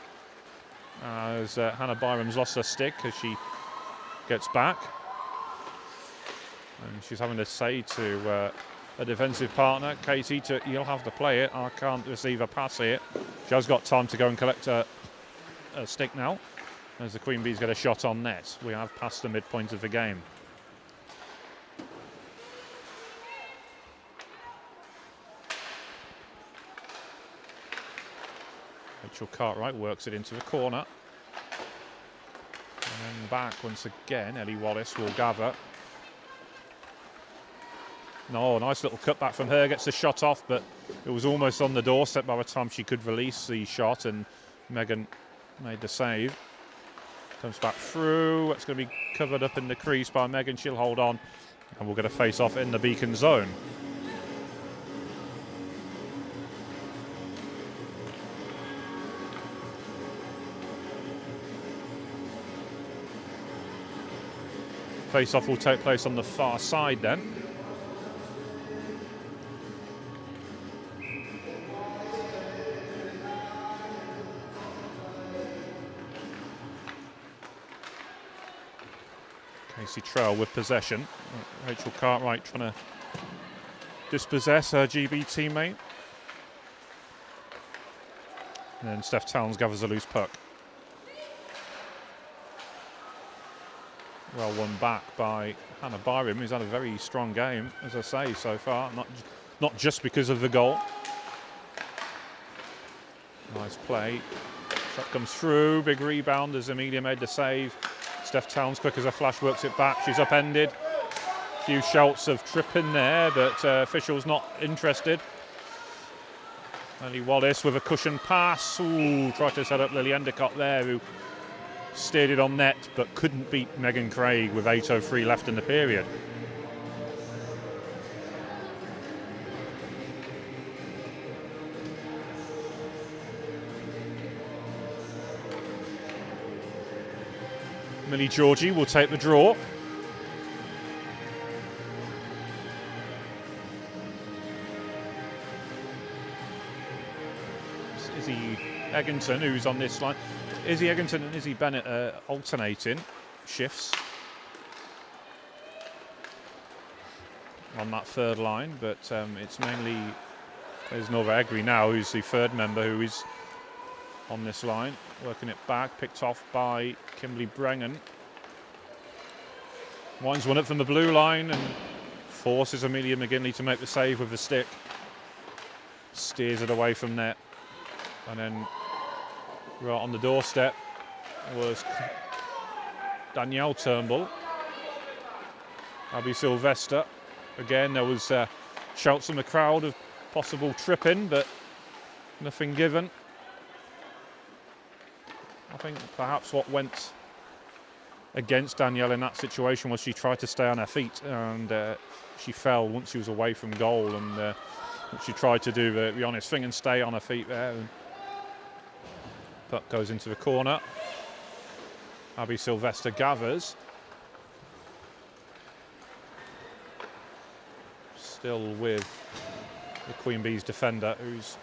As Hannah Byram's lost her stick as she gets back. And she's having to say to a defensive partner, Katie, you'll have to play it. I can't receive a pass here. She has got time to go and collect a stick now, as the Queen Bees get a shot on net. We have passed the midpoint of the game. Rachel Cartwright works it into the corner. And then back once again, Ellie Wallace will gather. No, nice little cutback from her, gets the shot off, but it was almost on the doorstep by the time she could release the shot, and Megan made the save. Comes back through, it's going to be covered up in the crease by Megan, she'll hold on, and we'll get a face-off in the Beacon zone. Face-off will take place on the far side then. Casey Trell with possession. Rachel Cartwright trying to dispossess her GB teammate. And then Steph Towns gathers a loose puck. Well won back by Hannah Byram, who's had a very strong game, as I say, so far. Not just because of the goal. Nice play. Shot comes through. Big rebound as Amelia made the save. Steph Towns, quick as a flash, works it back. She's upended. A few shouts of tripping there, but officials not interested. Ellie Wallace with a cushion pass. Ooh, tried to set up Lily Endicott there, who steered it on net, but couldn't beat Megan Craig with 8:03 left in the period. Millie Georgie will take the draw. Izzy Eggington, who's on this line. Izzy Eggington and Izzy Bennett are alternating shifts on that third line, but it's mainly, there's Nova Egri now, who's the third member who is on this line, working it back, picked off by Kimberly Brengan. Winds one up from the blue line and forces Amelia McGinley to make the save with the stick. Steers it away from net. And then right on the doorstep was Danielle Turnbull. Abby Sylvester. Again, there was shouts from the crowd of possible tripping, but nothing given. I think perhaps what went against Danielle in that situation was she tried to stay on her feet, and she fell once she was away from goal, and what she tried to do, to be honest, thing and stay on her feet there. And puck goes into the corner. Abby Sylvester gathers. Still with the Queen Bees defender, who's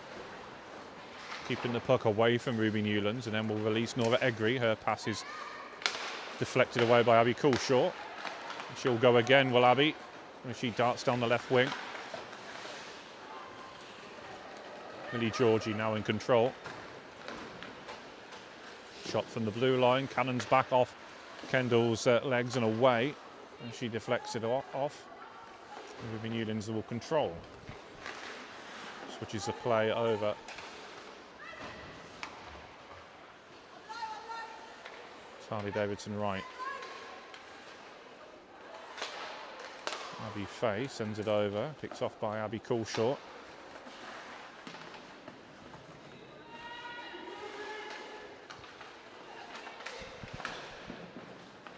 keeping the puck away from Ruby Newlands, and then will release Nora Egri. Her pass is deflected away by Abby Coulshaw. She'll go again, will Abby, as she darts down the left wing. Millie Georgie now in control. Shot from the blue line, cannons back off Kendall's legs and away, and she deflects it off. Ruby Newlands will control. Switches the play over. Charlie Davidson right. Abby Fay sends it over, picked off by Abby Coulshaw.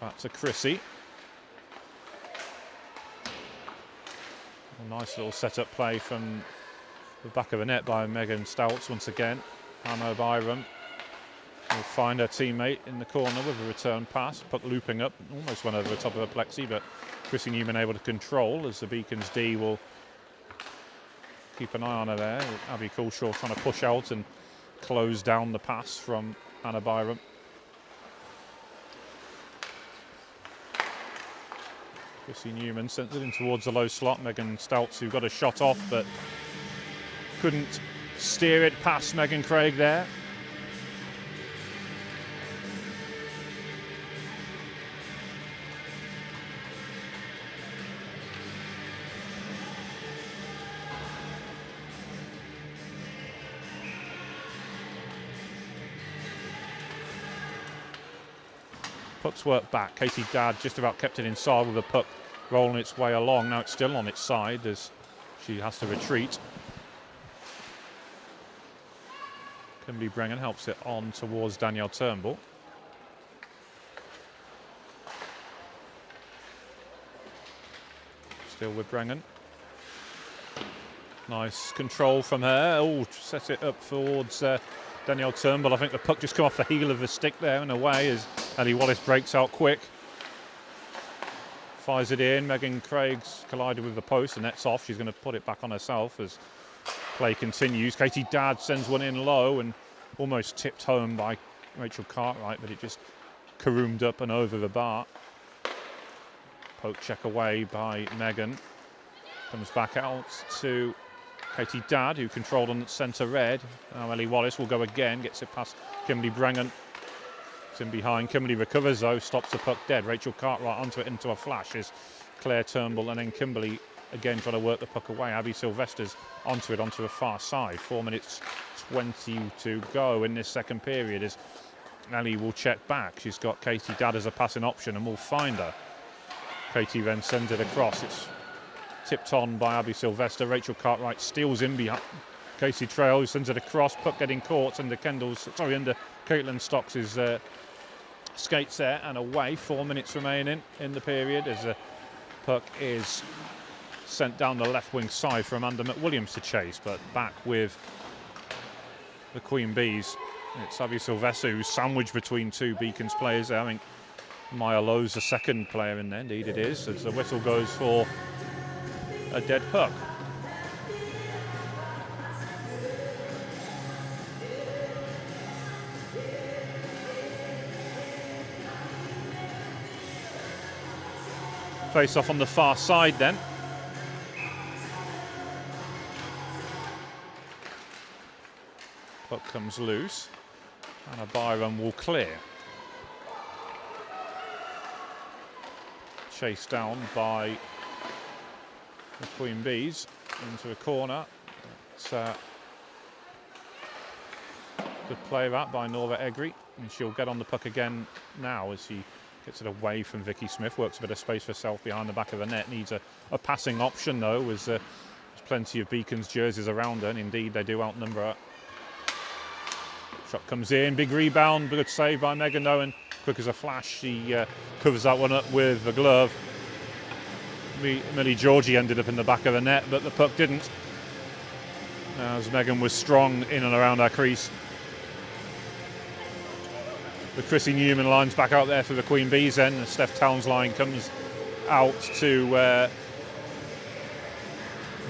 Back to Chrissy. A nice little set-up play from the back of the net by Megan Stouts once again. Hannah Byram will find her teammate in the corner with a return pass. Puck looping up, almost went over the top of her plexi, but Chrissy Newman able to control as the Beacons D will keep an eye on her there. Abby Coulshaw trying to push out and close down the pass from Hannah Byram. Chrissy Newman sends it in towards the low slot. Megan Stouts, who got a shot off but couldn't steer it past Megan Craig there. Puck's worked back. Katie Dadd just about kept it inside with the puck rolling its way along. Now it's still on its side as she has to retreat. Kimberly Brengan helps it on towards Danielle Turnbull. Still with Brengan. Nice control from her. Oh, set it up towards Danielle Turnbull. I think the puck just come off the heel of the stick there and away as Ellie Wallace breaks out quick. Fires it in. Megan Craig's collided with the post and that's off. She's going to put it back on herself as play continues. Katie Dadd sends one in low and almost tipped home by Rachel Cartwright, but it just caroomed up and over the bar. Poke check away by Megan. Comes back out to Katie Dadd, who controlled on centre red. Now Ellie Wallace will go again, gets it past Kimberly Brengan. It's in behind. Kimberly recovers though, stops the puck dead. Rachel Cartwright onto it into a flash as Claire Turnbull and then Kimberly again trying to work the puck away. Abby Sylvester's onto the far side. 4 minutes 20 to go in this second period as Ellie will check back. She's got Katie Dadd as a passing option and will find her. Katie then sends it across. It's tipped on by Abby Sylvester. Rachel Cartwright steals in behind Casey Trail, who sends it across. Puck getting caught under Caitlin Stocks' skates there and away. 4 minutes remaining in the period as the puck is sent down the left wing side for Amanda McWilliams to chase, but back with the Queen Bees. It's Abby Sylvester who's sandwiched between two Beacons players there. I think Maya Lowe's the second player in there, indeed it is, as the whistle goes for a dead puck. Face off on the far side then. Puck comes loose and a by-run will clear. Chased down by the Queen Bees into a corner. It's good play that by Norva Egri, and she'll get on the puck again now as she gets it away from Vicky Smith, works a bit of space for herself behind the back of the net. Needs a passing option though, as there's plenty of Beacons jerseys around her, and indeed they do outnumber her. Shot comes in, big rebound, good save by Megan Owen. Quick as a flash, she covers that one up with a glove. Millie Georgie ended up in the back of the net, but the puck didn't, as Megan was strong in and around our crease. The Chrissy Newman line's back out there for the Queen Bees then. The Steph Towns line comes out to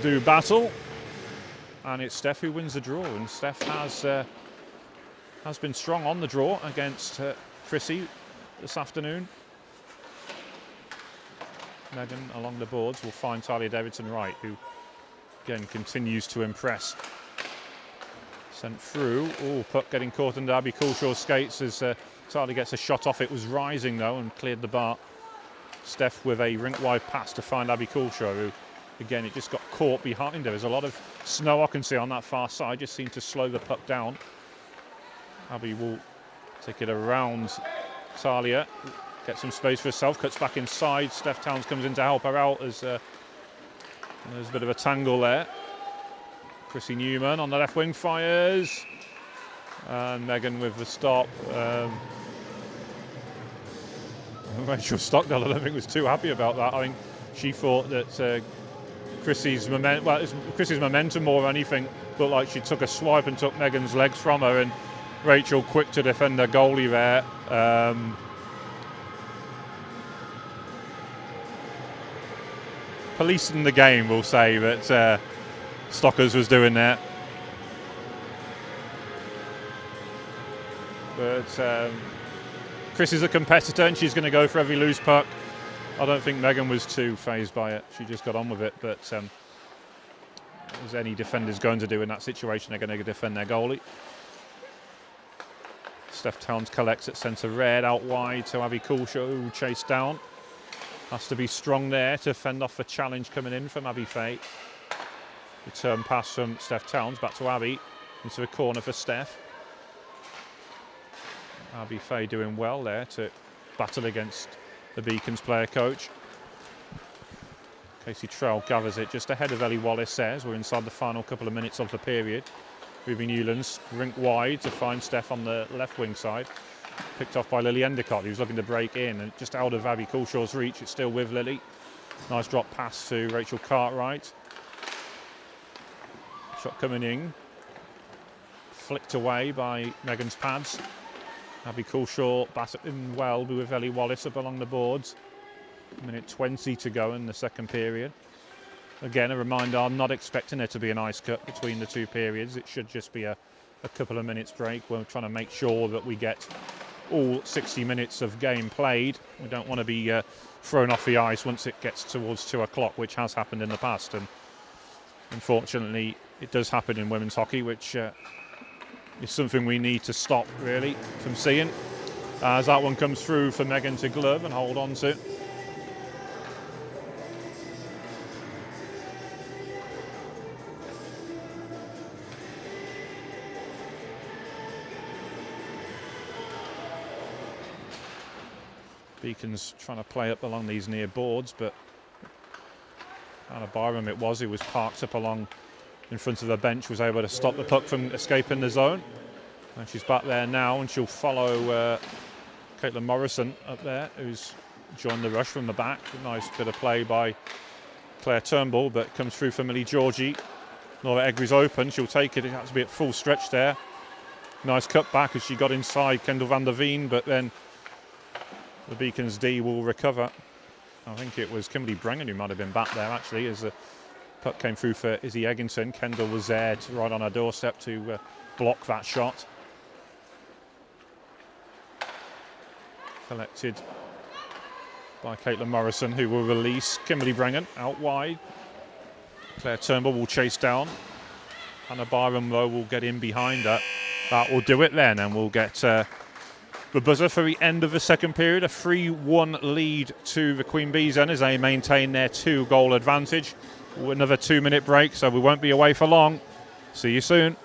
do battle, and it's Steph who wins the draw, and Steph has been strong on the draw against Chrissy this afternoon. Megan along the boards will find Talia Davidson-Wright, who again continues to impress. Sent through. Oh, puck getting caught under Abby Coulshaw's skates as Talia gets a shot off. It was rising though and cleared the bar. Steph with a rink-wide pass to find Abby Coulshaw, who again it just got caught behind her. There's a lot of snow I can see on that far side, just seemed to slow the puck down. Abby will take it around Talia, get some space for herself, cuts back inside. Steph Towns comes in to help her out as there's a bit of a tangle there. Chrissy Newman on the left wing fires, and Megan with the stop. Rachel Stockdale, I don't think was too happy about that. I think she thought that Chrissy's momentum more than anything looked like she took a swipe and took Megan's legs from her, and Rachel quick to defend her goalie there. Policing the game, we'll say, that Stockers was doing there. But Chris is a competitor and she's going to go for every loose puck. I don't think Megan was too fazed by it. She just got on with it. But as any defender's going to do in that situation, they're going to defend their goalie. Steph Towns collects at centre red, out wide to Abby Coulshaw, who chased down. Has to be strong there to fend off the challenge coming in from Abby Fay. Return pass from Steph Towns back to Abby, into the corner for Steph. Abby Fay doing well there to battle against the Beacons player coach. Casey Trell gathers it just ahead of Ellie Wallace there, as we're inside the final couple of minutes of the period. Ruby Newlands rink wide to find Steph on the left wing side. Picked off by Lily Endicott, who's looking to break in, and just out of Abby Coulshaw's reach. It's still with Lily. Nice drop pass to Rachel Cartwright. Shot coming in. Flicked away by Megan's pads. Abby Coulshaw batting well with Ellie Wallace up along the boards. Minute 20 to go in the second period. Again, a reminder, I'm not expecting there to be an ice cut between the two periods. It should just be a couple of minutes break. We're trying to make sure that we get all 60 minutes of game played. We don't want to be thrown off the ice once it gets towards 2 o'clock, which has happened in the past. And unfortunately, it does happen in women's hockey, which is something we need to stop, really, from seeing. As that one comes through for Megan to glove and hold on to. Beacon's trying to play up along these near boards, but Anna Byram it was who was parked up along in front of the bench, was able to stop the puck from escaping the zone. And she's back there now, and she'll follow Caitlin Morrison up there, who's joined the rush from the back. A nice bit of play by Claire Turnbull, but comes through for Millie Georgie. Nora Egri's open, she'll take it. It has to be at full stretch there. Nice cut back as she got inside Kendall van der Veen, but then the Beacons D will recover. I think it was Kimberly Brengan who might have been back there actually, as the puck came through for Izzy Egginson. Kendall was there right on her doorstep to block that shot. Collected by Caitlin Morrison, who will release Kimberly Brengan out wide. Claire Turnbull will chase down. Hannah Byram, though, will get in behind her. That will do it then, and we'll get the buzzer for the end of the second period. A 3-1 lead to the Queen Bees then, as they maintain their 2-goal advantage. Another 2-minute break, so we won't be away for long. See you soon.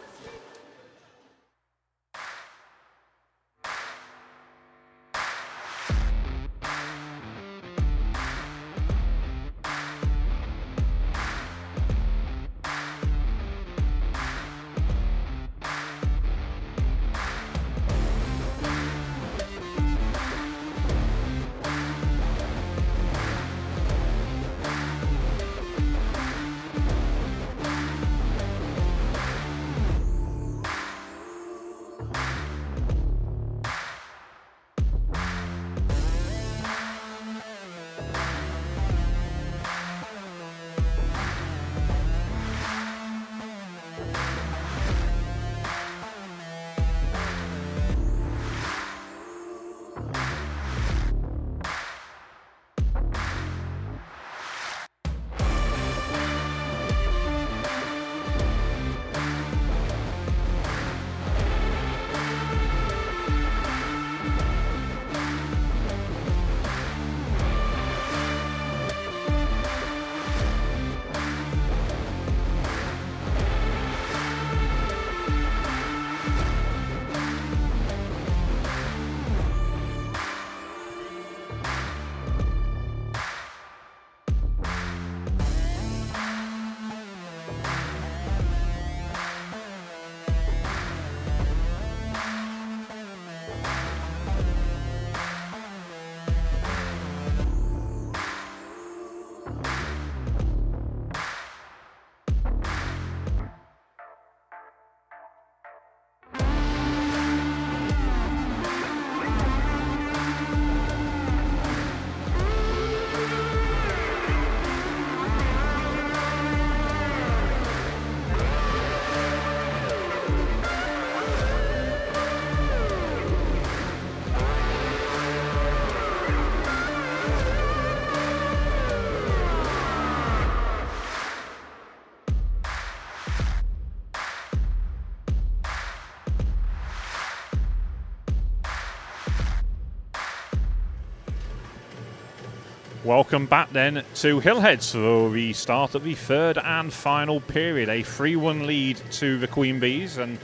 Welcome back then to Hillheads for the start of the third and final period. A 3-1 lead to the Queen Bees, and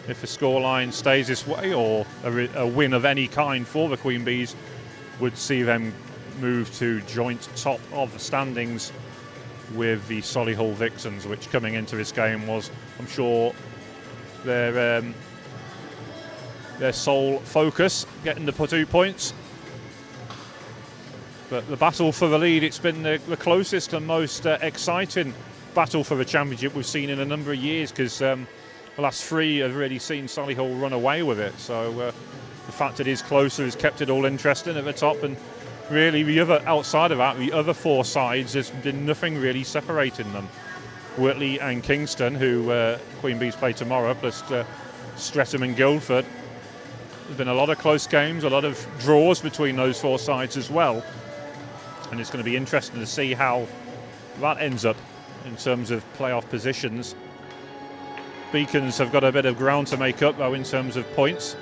if the scoreline stays this way, or a win of any kind for the Queen Bees, would see them move to joint top of the standings with the Solihull Vixens, which coming into this game was, I'm sure, their sole focus, getting the 2 points. But the battle for the lead, it's been the closest and most exciting battle for the championship we've seen in a number of years, because the last three have really seen Solihull run away with it. So the fact that it is closer has kept it all interesting at the top, and really the other, outside of that, the other four sides, there's been nothing really separating them. Whitley and Kingston, who Queen Bees play tomorrow, plus Streatham and Guildford. There's been a lot of close games, a lot of draws between those four sides as well. And it's going to be interesting to see how that ends up in terms of playoff positions. Beacons have got a bit of ground to make up, though, in terms of points.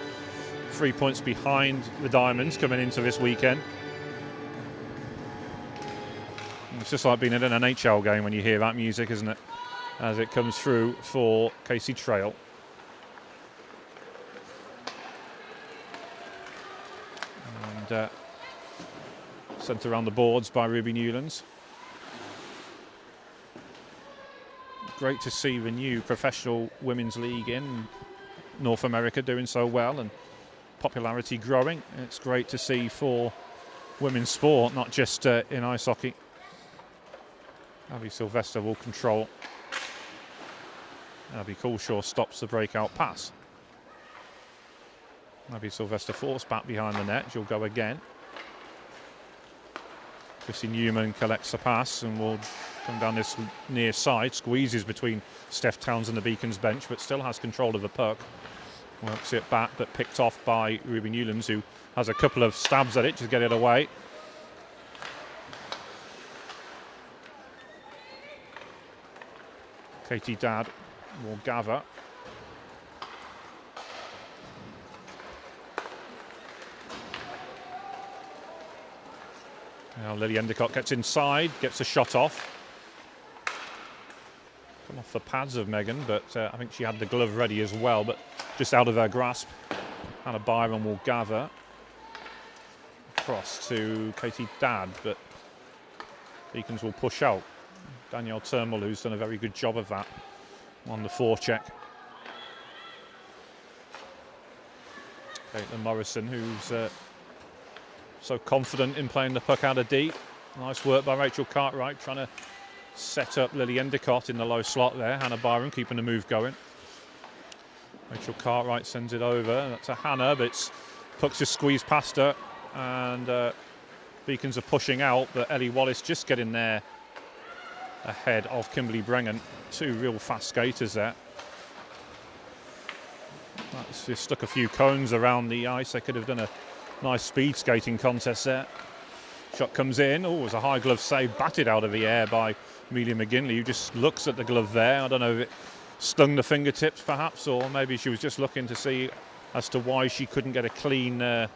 3 points behind the Diamonds coming into this weekend. It's just like being in an NHL game when you hear that music, isn't it? As it comes through for Casey Trail. And Sent around the boards by Ruby Newlands. Great to see the new professional women's league in North America doing so well and popularity growing. It's great to see for women's sport, not just in ice hockey. Abby Sylvester will control. Abby Coulshaw stops the breakout pass. Abby Sylvester forced back behind the net. She'll go again. Chrissy Newman collects the pass and will come down this near side. Squeezes between Steph Towns and the Beacons bench, but still has control of the puck. Works it back, but picked off by Ruby Newlands, who has a couple of stabs at it to get it away. Katie Dadd will gather. Now Lily Endicott gets inside, gets a shot off. Come off the pads of Megan, but I think she had the glove ready as well, but just out of her grasp. Hannah Byron will gather. Across to Katie Dadd, but Beacons will push out. Danielle Turnbull, who's done a very good job of that on the forecheck. Caitlin Morrison, who's so confident in playing the puck out of deep. Nice work by Rachel Cartwright, trying to set up Lily Endicott in the low slot there. Hannah Byron keeping the move going. Rachel Cartwright sends it over. That's a Hannah, but it's puck's just squeezed past her, and Beacons are pushing out, but Ellie Wallace just getting there ahead of Kimberly Brengan. Two real fast skaters there. That's just stuck a few cones around the ice. They could have done a nice speed skating contest there. Shot comes in. Oh, it was a high glove save, batted out of the air by Amelia McGinley, who just looks at the glove there. I don't know if it stung the fingertips perhaps, or maybe she was just looking to see as to why she couldn't get a clean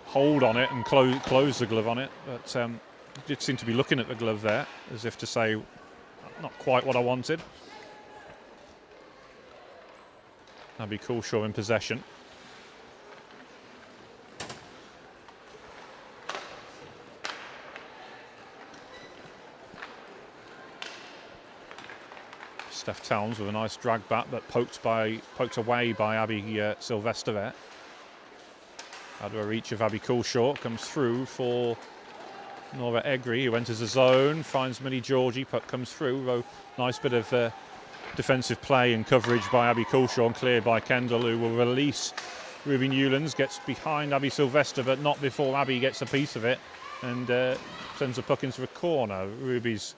hold on it and close the glove on it. But did seem to be looking at the glove there as if to say, not quite what I wanted. Abby Coulshaw in possession. Steph Towns with a nice drag back, but poked away by Abby Sylvester there. Out of a reach of Abby Coulshaw, comes through for Nora Egri, who enters the zone, finds Millie Georgie, puck comes through. A nice bit of defensive play and coverage by Abby Coulshaw, and cleared by Kendall, who will release Ruby Newlands. Gets behind Abby Sylvester, but not before Abby gets a piece of it, and sends the puck into a corner. Ruby's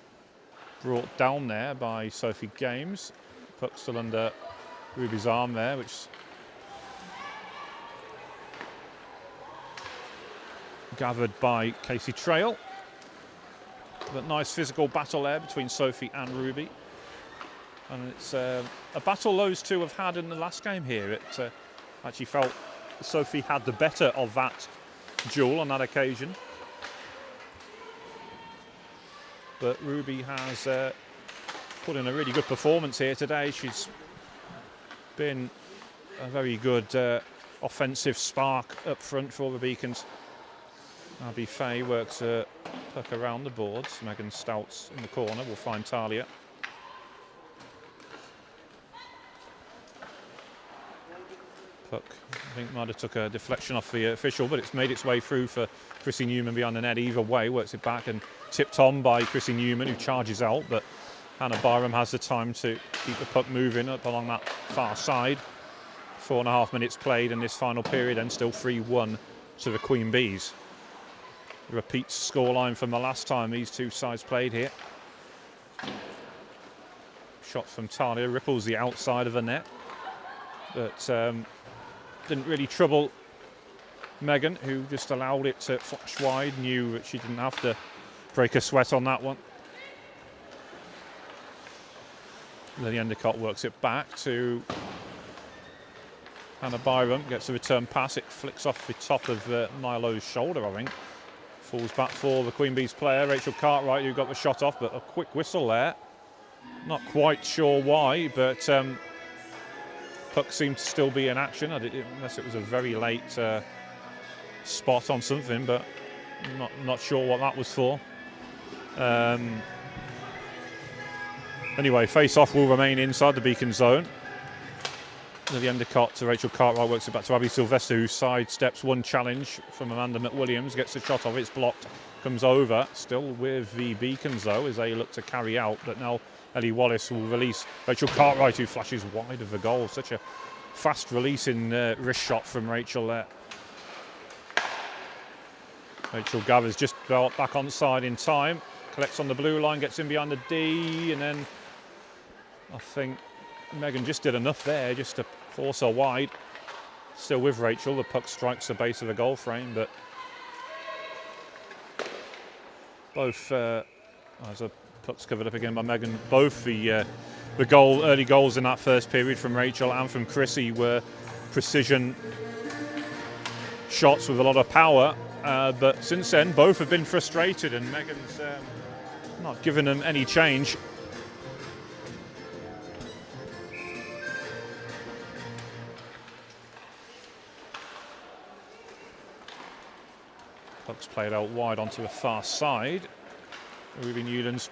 brought down there by Sophie Games. Puck still under Ruby's arm there, which gathered by Casey Trail. But nice physical battle there between Sophie and Ruby. And it's a battle those two have had in the last game here. It actually felt Sophie had the better of that duel on that occasion. But Ruby has put in a really good performance here today. She's been a very good offensive spark up front for the Beacons. Abby Fay works a puck around the boards. Megan Stouts in the corner will find Talia. Puck, I think, might have took a deflection off the official, but it's made its way through for Chrissy Newman behind the net. Either way, works it back and tipped on by Chrissy Newman, who charges out, but Hannah Byram has the time to keep the puck moving up along that far side. 4.5 minutes played in this final period, and still 3-1 to the Queen Bees. Repeats scoreline from the last time these two sides played here. Shot from Talia ripples the outside of the net, but didn't really trouble Megan, who just allowed it to flash wide. Knew that she didn't have to break a sweat on that one. Lily Endicott works it back to Hannah Byram, gets a return pass. It flicks off the top of Milo's shoulder, I think. Falls back for the Queen Bees player, Rachel Cartwright, who got the shot off, but a quick whistle there. Not quite sure why, but puck seemed to still be in action, unless it was a very late spot on something, but not sure what that was for. Anyway, face-off will remain inside the beacon zone. The undercut to Rachel Cartwright works it back to Abby Sylvester, who sidesteps one challenge from Amanda McWilliams, gets the shot off, it's blocked, comes over, still with the beacons though, as they look to carry out, but now Ellie Wallace will release Rachel Cartwright, who flashes wide of the goal. Such a fast release in wrist shot from Rachel there. Rachel gathers just back on side in time, collects on the blue line, gets in behind the D, and then I think Megan just did enough there just to force her wide. Still with Rachel, the puck strikes the base of the goal frame, but both, as the puck's covered up again by Megan, both the early goals in that first period from Rachel and from Chrissy were precision shots with a lot of power, but since then both have been frustrated, and Megan's not given them any change. Puck's played out wide onto the far side. Ruby Newlands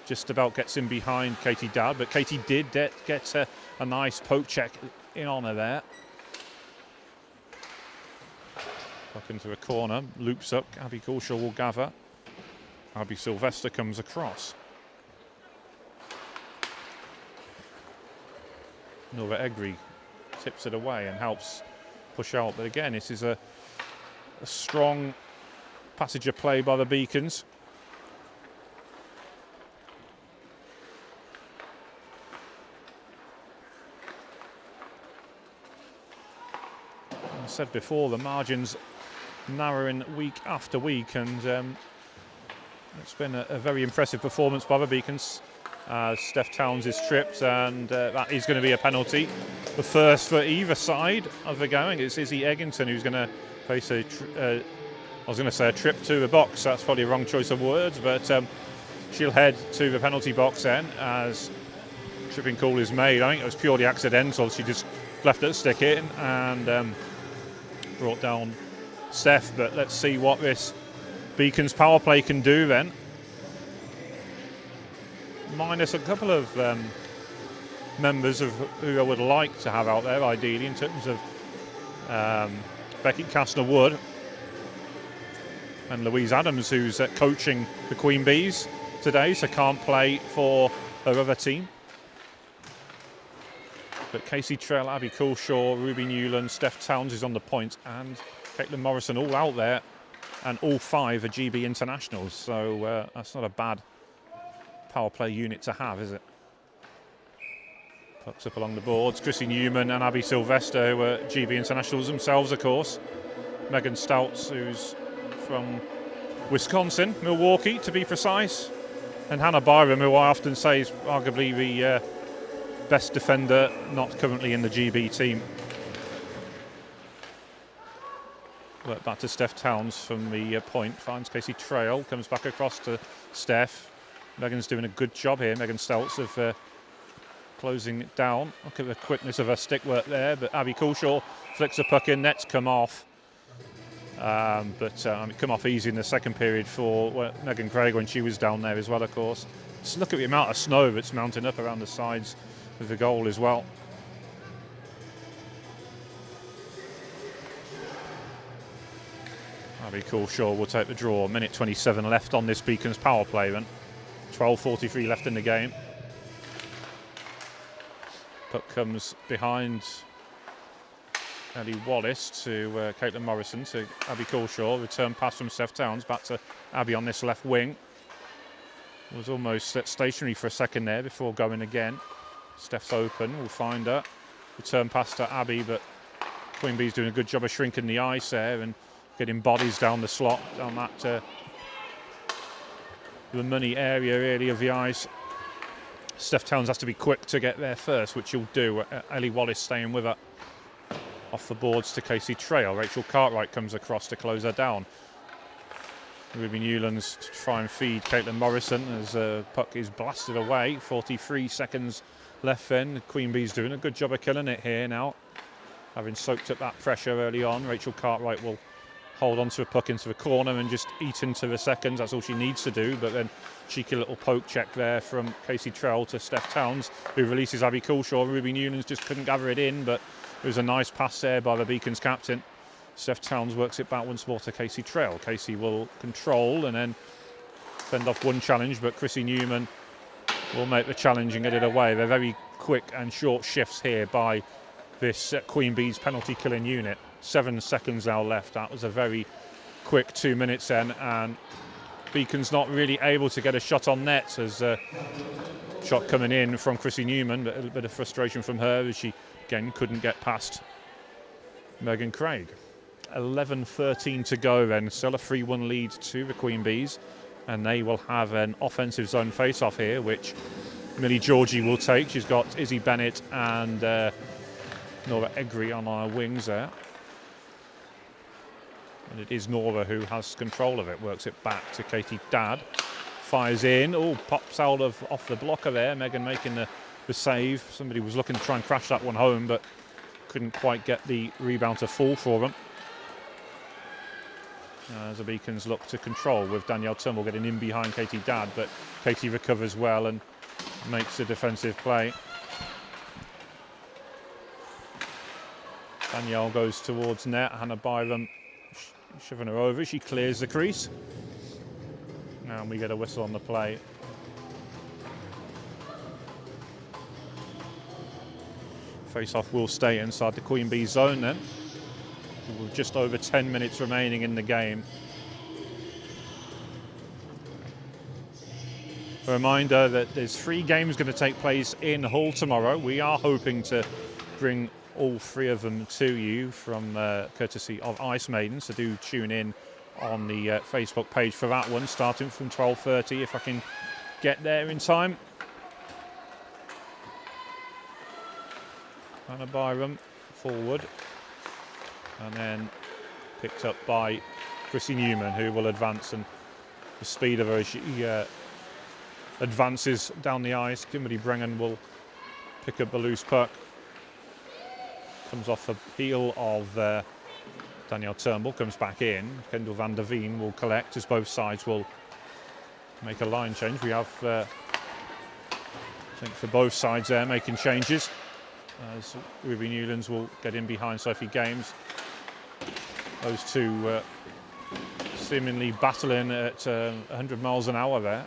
just about gets in behind Katie Dowd, but Katie did get a nice poke check in on her there. Puck into a corner, loops up, Abby Coulshaw will gather. Abby Sylvester comes across. Nora Egri tips it away and helps push out, but again this is a strong passage of play by the Beacons. As I said before, the margins narrowing week after week, and it's been a very impressive performance by the Beacons. Steph Towns is tripped, and that is going to be a penalty. The first for either side of the going. It's Izzy Eggington who's going to face a trip to the box. That's probably a wrong choice of words, but she'll head to the penalty box then as tripping call is made. I think it was purely accidental. She just left it stick in and brought down Steph, but let's see what this Beacons power play can do then. Minus a couple of members of who I would like to have out there ideally, in terms of Becky Kastner-Wood and Louise Adams, who's coaching the Queen Bees today, so can't play for her other team. But Casey Trell, Abby Coulshaw, Ruby Newland, Steph Towns is on the point, and Caitlin Morrison all out there, and all 5 are GB internationals, so that's not a bad power play unit to have, is it? Pucks up along the boards. Chrissy Newman and Abby Sylvester, who are GB internationals themselves, of course. Megan Stouts, who's from Wisconsin, Milwaukee to be precise. And Hannah Byram, who I often say is arguably the best defender not currently in the GB team. Work back to Steph Towns from the point, finds Casey Trail, comes back across to Steph. Megan's doing a good job here, Megan Stouts, of closing it down. Look at the quickness of her stick work there, but Abby Coulshaw flicks the puck in, nets come off. It come off easy in the second period for Megan Craig when she was down there as well, of course. Just look at the amount of snow that's mounting up around the sides of the goal as well. Abby Coulshaw will take the draw. Minute 27 left on this Beacons power play then. 12:43 left in the game. Puck comes behind Ellie Wallace to Caitlin Morrison to Abby Coulshaw. Return pass from Steph Towns back to Abby on this left wing. Was almost stationary for a second there before going again. Steph's open, we'll find her. Return pass to Abby, but Queen Bee's doing a good job of shrinking the ice there and getting bodies down the slot, down that the money area really of the ice. Steph Towns has to be quick to get there first, which he'll do. Ellie Wallace staying with her. Off the boards to Casey Trail. Rachel Cartwright comes across to close her down. Ruby Newlands to try and feed Caitlin Morrison as puck is blasted away. 43 seconds left then. The Queen Bee's doing a good job of killing it here now. Having soaked up that pressure early on, Rachel Cartwright will hold on to a puck into the corner and just eat into the seconds. That's all she needs to do. But then cheeky little poke check there from Casey Trell to Steph Towns, who releases Abby Coulshaw. Ruby Newlands just couldn't gather it in, but it was a nice pass there by the Beacons captain. Steph Towns works it back once more to Casey Trell. Casey will control and then fend off one challenge, but Chrissy Newman will make the challenge and get it away. They're very quick and short shifts here by this Queen Bees penalty killing unit. 7 seconds now left. That was a very quick 2 minutes then, and Beacon's not really able to get a shot on net as a shot coming in from Chrissy Newman, but a little bit of frustration from her as she again couldn't get past Megan Craig. 11:13 to go then, still a 3-1 lead to the Queen Bees, and they will have an offensive zone face-off here, which Millie Georgie will take. She's got Izzy Bennett and Nora Egri on our wings there. And it is Nora who has control of it, works it back to Katie Dadd. Fires in, pops out of off the blocker there. Megan making the save. Somebody was looking to try and crash that one home, but couldn't quite get the rebound to fall for them. As the Beacons look to control with Danielle Turnbull getting in behind Katie Dadd, but Katie recovers well and makes a defensive play. Danielle goes towards net. Hannah Byram shoving her over. She clears the crease. And we get a whistle on the play. Face-off will stay inside the Queen Bee zone then, with just over 10 minutes remaining in the game. A reminder that there's 3 games going to take place in Hull tomorrow. We are hoping to bring all 3 of them to you from courtesy of Ice Maidens, so do tune in on the Facebook page for that one, starting from 12:30 if I can get there in time. Hannah Byram forward, and then picked up by Chrissy Newman, who will advance, and the speed of her as she advances down the ice. Kimberly Brennan will pick up the loose puck. Comes off the heel of Danielle Turnbull, comes back in. Kendall van der Veen will collect as both sides will make a line change. We have, I think, for both sides there making changes. As Ruby Newlands will get in behind Sophie Games. Those two seemingly battling at 100 miles an hour there.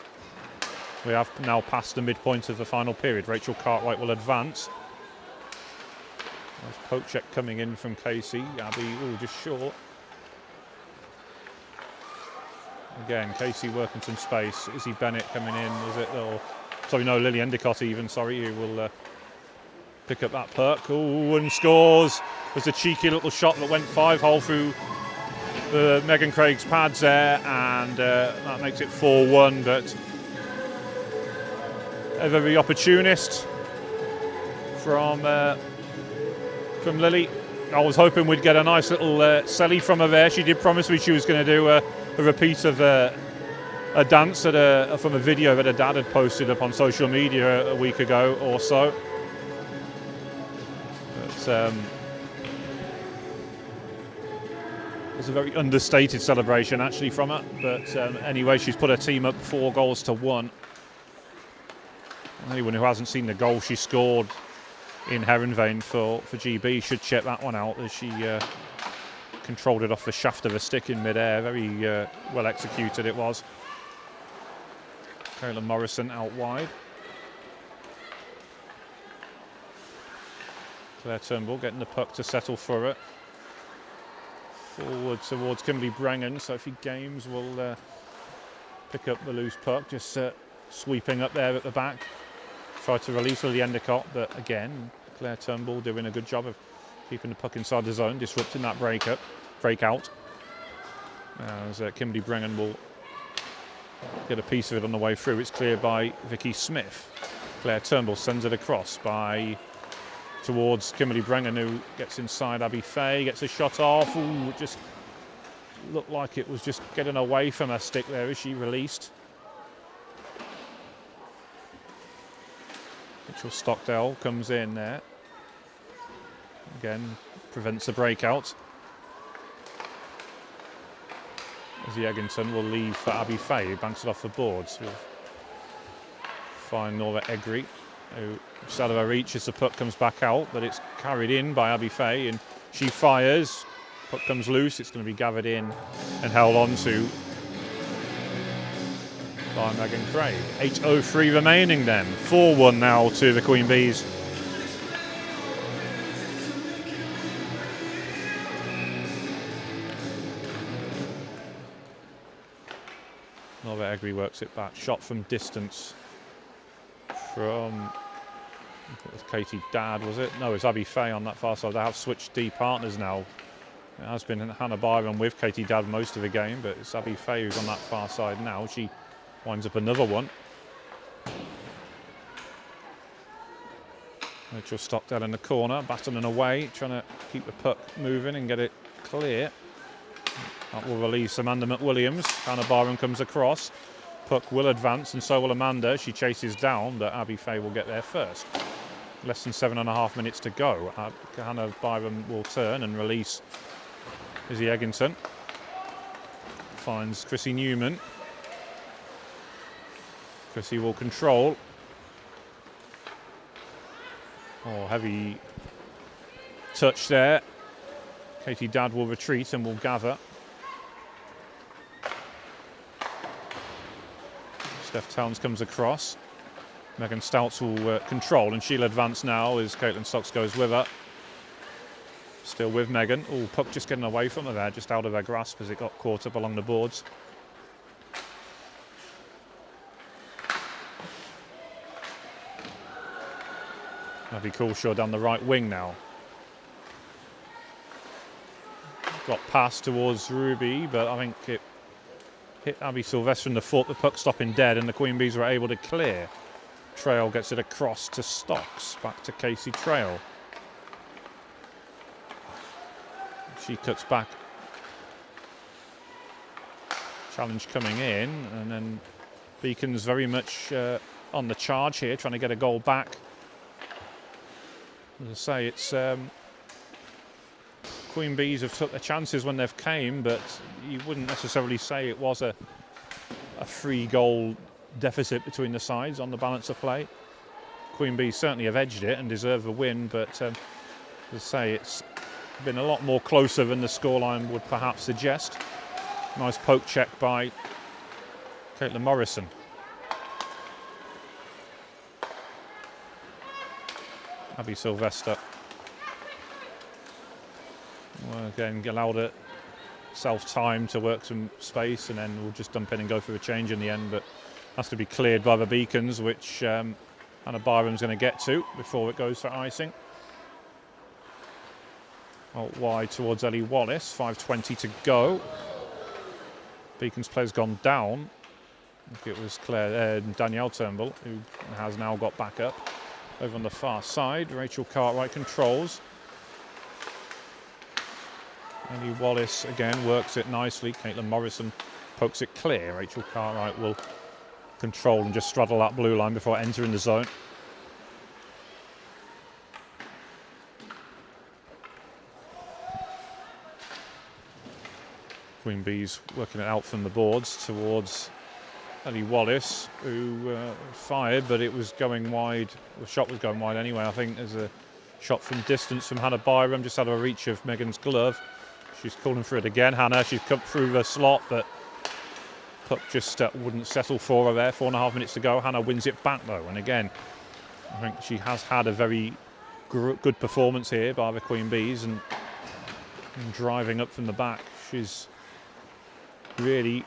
We have now passed the midpoint of the final period. Rachel Cartwright will advance. There's poke check coming in from Casey. Abby, just short. Again, Casey working some space. Izzy Bennett coming in, is it? Or, sorry, no, Lily Endicott even, sorry, who will pick up that puck. And scores. There's a cheeky little shot that went 5-hole through Megan Craig's pads there, and that makes it 4-1, but a very opportunist from Lily. I was hoping we'd get a nice little selly from her there. She did promise me she was going to do a repeat of a dance from a video that her dad had posted up on social media a week ago or so. But, it was a very understated celebration actually from her. But anyway, she's put her team up 4-1. Anyone who hasn't seen the goal she scored in Herrenveen for GB should check that one out, as she controlled it off the shaft of a stick in mid-air. Very well executed it was. Kayla Morrison out wide. Claire Turnbull getting the puck to settle for it. Forward towards Kimberly Brennan. Sophie Games will pick up the loose puck, just sweeping up there at the back. Tried to release Lily Endicott, but again, Claire Turnbull doing a good job of keeping the puck inside the zone, disrupting that breakout. As Kimberly Brennan will get a piece of it on the way through. It's cleared by Vicky Smith. Claire Turnbull sends it across towards Kimberly Brennan, who gets inside Abby Fay, gets a shot off. It just looked like it was just getting away from her stick there as she released. Mitchell Stockdale comes in there. Again, prevents the breakout. Izzy Egginton will leave for Abby Fay, who banks it off the boards. We'll find Nora Egri, who just out of her reach as the puck comes back out, but it's carried in by Abby Fay, and she fires. Puck comes loose. It's going to be gathered in and held on to by Megan Craig. 8:03 remaining then. 4-1 now to the Queen Bees. Nora Egri works it back. Shot from distance from, it was Katie Dadd, was it? No, it's Abby Fay on that far side. They have switched D partners now. It has been Hannah Byron with Katie Dadd most of the game, but it's Abby Fay who's on that far side now. She winds up another one. Rachel Stockdale in the corner, battling away, trying to keep the puck moving and get it clear. That will release Amanda McWilliams. Hannah Byron comes across. Puck will advance, and so will Amanda. She chases down, but Abby Fay will get there first. Less than 7.5 minutes to go. Hannah Byron will turn and release Izzy Egginton. Finds Chrissy Newman. Chrissy will control. Oh, heavy touch there. Katie Dadd will retreat and will gather. Steph Towns comes across. Megan Stouts will control, and she'll advance now as Caitlin Stocks goes with her. Still with Megan. Oh, puck just getting away from her there, just out of her grasp as it got caught up along the boards. Abby Coulshaw down the right wing now. Got past towards Ruby, but I think it hit Abby Sylvester in the foot. The puck stopping dead, and the Queen Bees were able to clear. Trail gets it across to Stocks. Back to Casey Trail. She cuts back. Challenge coming in, and then Beacon's very much on the charge here, trying to get a goal back. As I say, it's Queen Bees have took their chances when they've came, but you wouldn't necessarily say it was a 3-goal deficit between the sides on the balance of play. Queen Bees certainly have edged it and deserve a win, but as I say, it's been a lot more closer than the scoreline would perhaps suggest. Nice poke check by Caitlin Morrison. Abby Sylvester. Well, again, allowed herself time to work some space, and then we'll just dump in and go for a change in the end, but has to be cleared by the Beacons, which Hannah Byron's going to get to before it goes for icing. Out wide towards Ellie Wallace, 5:20 to go. Beacons player's gone down. I think it was Danielle Turnbull, who has now got back up. Over on the far side, Rachel Cartwright controls. Ellie Wallace again works it nicely. Caitlin Morrison pokes it clear. Rachel Cartwright will control and just straddle that blue line before entering the zone. Queen Bees working it out from the boards towards Ellie Wallace, who fired, but it was going wide. The shot was going wide anyway. I think there's a shot from distance from Hannah Byram, just out of reach of Megan's glove. She's calling for it again. Hannah, she's come through the slot, but puck just wouldn't settle for her there. 4.5 minutes to go. Hannah wins it back though, and again, I think she has had a very good performance here by the Queen Bees, and driving up from the back, she's really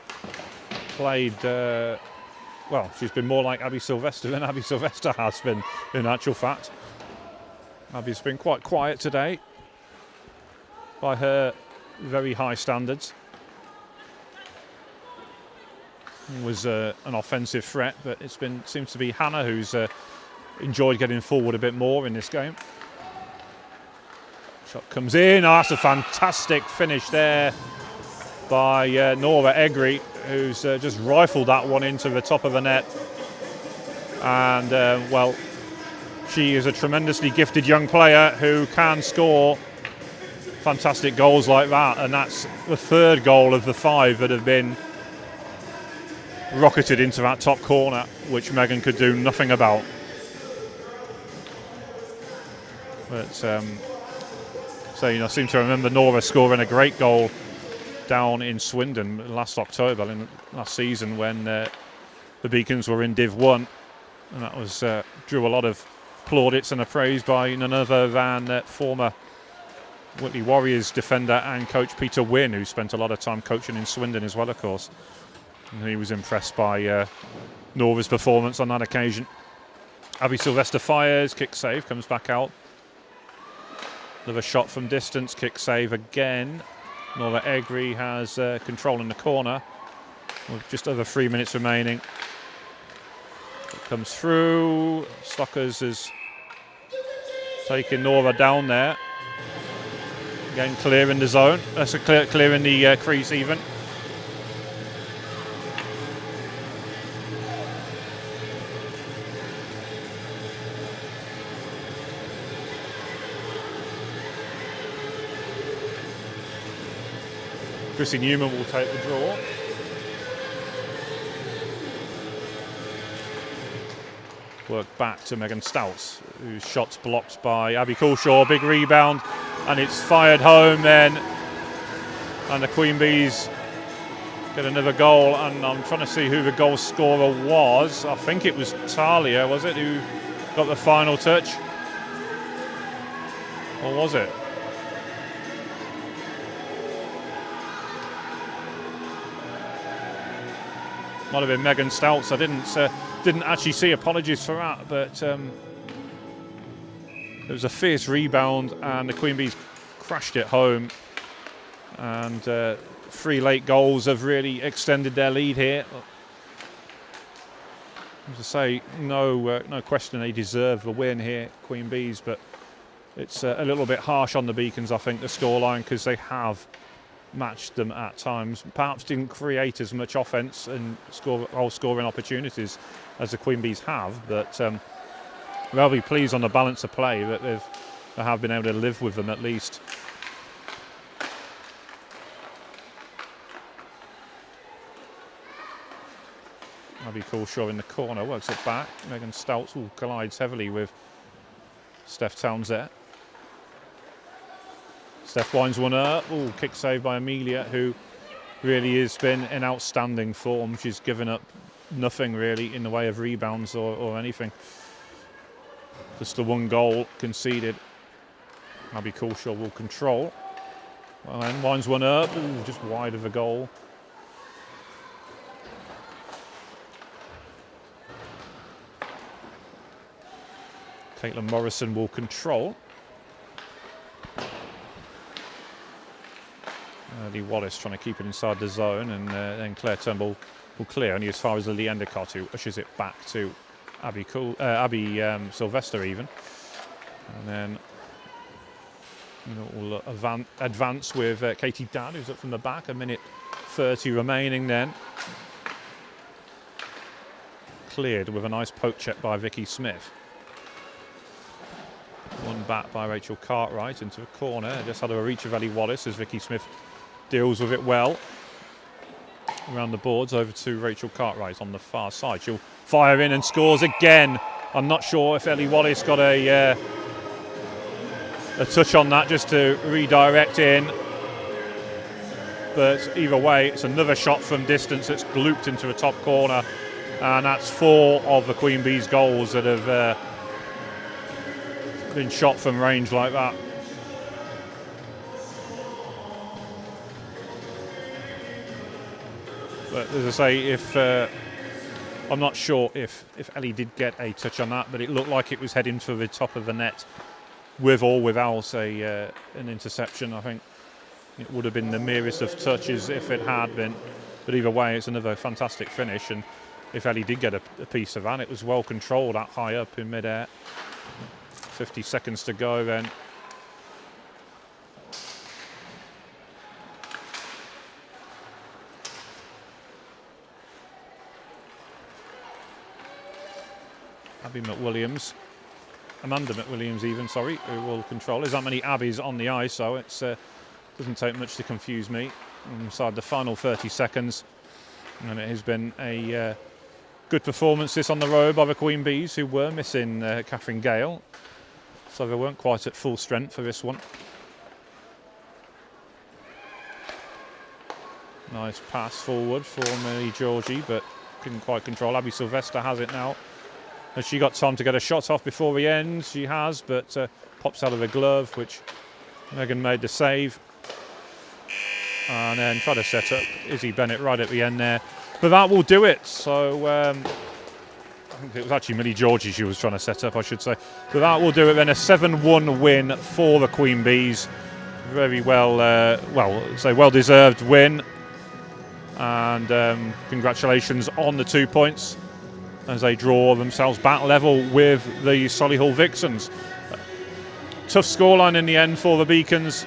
played, well, she's been more like Abby Sylvester than Abby Sylvester has been, in actual fact. Abby's been quite quiet today by her very high standards. It was an offensive threat, but seems to be Hannah who's enjoyed getting forward a bit more in this game. Shot comes in. Oh, that's a fantastic finish there by Nora Egri, who's just rifled that one into the top of the net. And, well, she is a tremendously gifted young player who can score fantastic goals like that, and that's the third goal of the 5 that have been rocketed into that top corner, which Megan could do nothing about. But so, you know, I seem to remember Nora scoring a great goal down in Swindon last October, last season, when the Beacons were in Div 1, and that was drew a lot of plaudits and praise by none other than former Whitley Warriors defender and coach Peter Wynn, who spent a lot of time coaching in Swindon as well, of course. And he was impressed by Nora's performance on that occasion. Abby Sylvester fires, kick save, comes back out. Another shot from distance, kick save again. Nora Egri has control in the corner with just over 3 minutes remaining. It comes through. Stockers has taken Nora down there. Again, clear in the zone. That's a clear in the crease even. Chrissy Newman will take the draw. Work back to Megan Stouts, whose shot's blocked by Abby Coulshaw. Big rebound, and it's fired home then. And the Queen Bees get another goal, and I'm trying to see who the goal scorer was. I think it was Talia, was it, who got the final touch? Or was it? Might have been Megan Stouts. I didn't actually see, apologies for that, but it was a fierce rebound and the Queen Bees crashed it home, and 3 late goals have really extended their lead here. As I say, no question they deserve the win here, Queen Bees, but it's a little bit harsh on the Beacons, I think, the scoreline, because they have matched them at times. Perhaps didn't create as much offence and scoring opportunities as the Queen Bees have, but they'll be pleased on the balance of play that they have been able to live with them at least. Abby Coulshaw in the corner, works it back. Megan Stouts collides heavily with Steph Towns there. Steph winds one up. Kick save by Amelia, who really has been in outstanding form. She's given up nothing really in the way of rebounds or anything. Just the 1 goal conceded. Abby Coulshaw will control. Well, and winds one up. Just wide of the goal. Caitlin Morrison will control. Lee Wallace trying to keep it inside the zone, and then Claire Turnbull will clear only as far as Lily Endicott, who ushers it back to Abby Sylvester even. And then we'll advance with Katie Dadd, who's up from the back. 1:30 remaining then. Cleared with a nice poke check by Vicky Smith. One back by Rachel Cartwright into a corner. Just had a reach of Ellie Wallace as Vicky Smith deals with it well. Around the boards over to Rachel Cartwright on the far side. She'll fire in and scores again. I'm not sure if Ellie Wallace got a touch on that just to redirect in. But either way, it's another shot from distance that's looped into a top corner. And that's 4 of the Queen Bees goals that have been shot from range like that. But as I say, I'm not sure if Ellie did get a touch on that, but it looked like it was heading for the top of the net, with or without an interception. I think it would have been the merest of touches if it had been. But either way, it's another fantastic finish. And if Ellie did get a piece of that, it was well controlled that high up in mid-air. 50 seconds to go then. Abby McWilliams Amanda McWilliams even, sorry, who will control. There's that many Abbeys on the ice, so it doesn't take much to confuse me. Inside the final 30 seconds, and it has been a good performance this on the road by the Queen Bees, who were missing Catherine Gale, so they weren't quite at full strength for this one. Nice pass forward for Millie Georgie, but couldn't quite control. Abby Sylvester has it now. Has she got time to get a shot off before the end? She has, but pops out of the glove, which Megan made the save. And then try to set up Izzy Bennett right at the end there. But that will do it. So I think it was actually Millie Georgie she was trying to set up, I should say. But that will do it then. A 7-1 win for the Queen Bees. Very well-deserved win. And congratulations on the 2 points as they draw themselves back level with the Solihull Vixens. Tough scoreline in the end for the Beacons.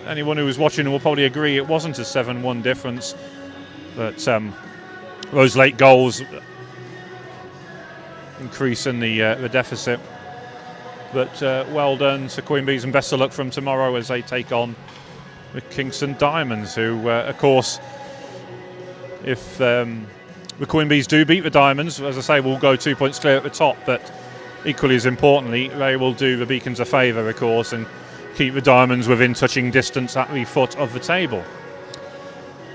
Anyone who was watching will probably agree it wasn't a 7-1 difference, but those late goals increasing the deficit. But well done to Queen Bees, and best of luck from tomorrow as they take on the Kingston Diamonds, who, of course, if the Queen Bees do beat the Diamonds, as I say, will go 2 points clear at the top, but equally as importantly, they will do the Beacons a favour, of course, and keep the Diamonds within touching distance at the foot of the table.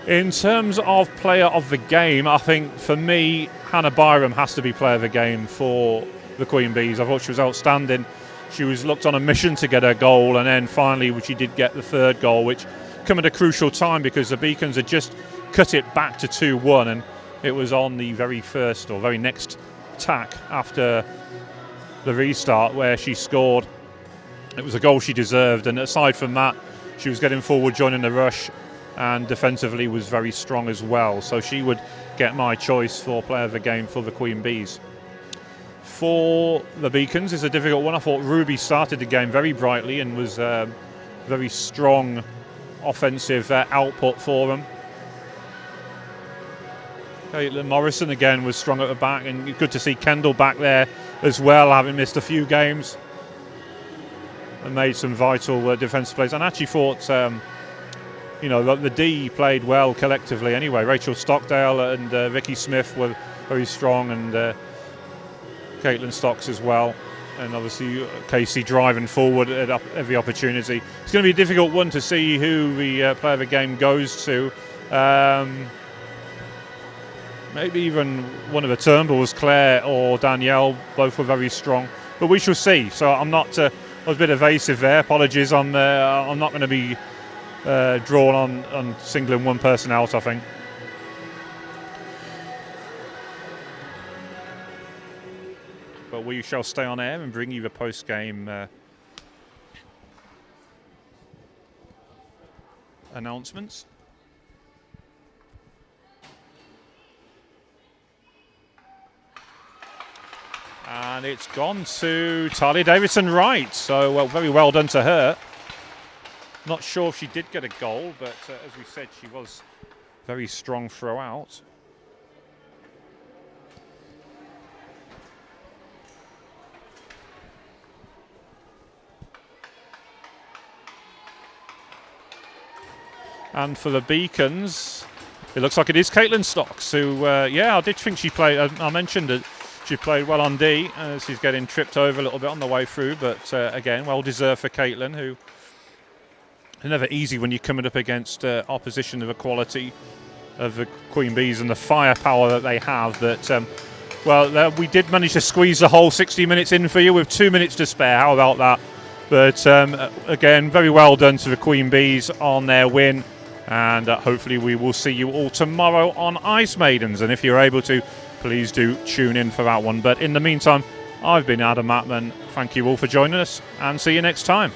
In terms of player of the game, I think for me, Hannah Byram has to be player of the game for the Queen Bees. I thought she was outstanding. She was looked on a mission to get her goal, and then finally she did get the third goal, which came at a crucial time because the Beacons had just cut it back to 2-1, and it was on the very first or very next tack after the restart where she scored. It was a goal she deserved, and aside from that, she was getting forward, joining the rush, and defensively was very strong as well. So she would get my choice for player of the game for the Queen Bees. For the Beacons, it's a difficult one. I thought Ruby started the game very brightly and was very strong offensive output for them. Caitlin Morrison again was strong at the back, and good to see Kendall back there as well, having missed a few games and made some vital defensive plays. And I actually thought, the D played well collectively anyway. Rachel Stockdale and Vicky Smith were very strong, and Caitlin Stocks as well. And obviously Casey driving forward at every opportunity. It's going to be a difficult one to see who the player of the game goes to. Maybe even one of the Turnbulls, Claire or Danielle, both were very strong. But we shall see. So I'm not... I was a bit evasive there. Apologies. I'm not going to be drawn on singling one person out, I think. But we shall stay on air and bring you the post-game announcements. And it's gone to Talia Davidson-Wright. So very well done to her. Not sure if she did get a goal, but as we said, she was very strong throughout. And for the Beacons, it looks like it is Caitlin Stocks, who, I did think she played. I mentioned it. She played well on D as she's getting tripped over a little bit on the way through, but again, well deserved for Caitlin, who is never easy when you're coming up against opposition of the quality of the Queen Bees and the firepower that they have. But we did manage to squeeze the whole 60 minutes in for you with 2 minutes to spare. How about that? But again, very well done to the Queen Bees on their win, and hopefully we will see you all tomorrow on Ice Maidens, and if you're able to, please do tune in for that one. But in the meantime, I've been Adam Mattman. Thank you all for joining us, and see you next time.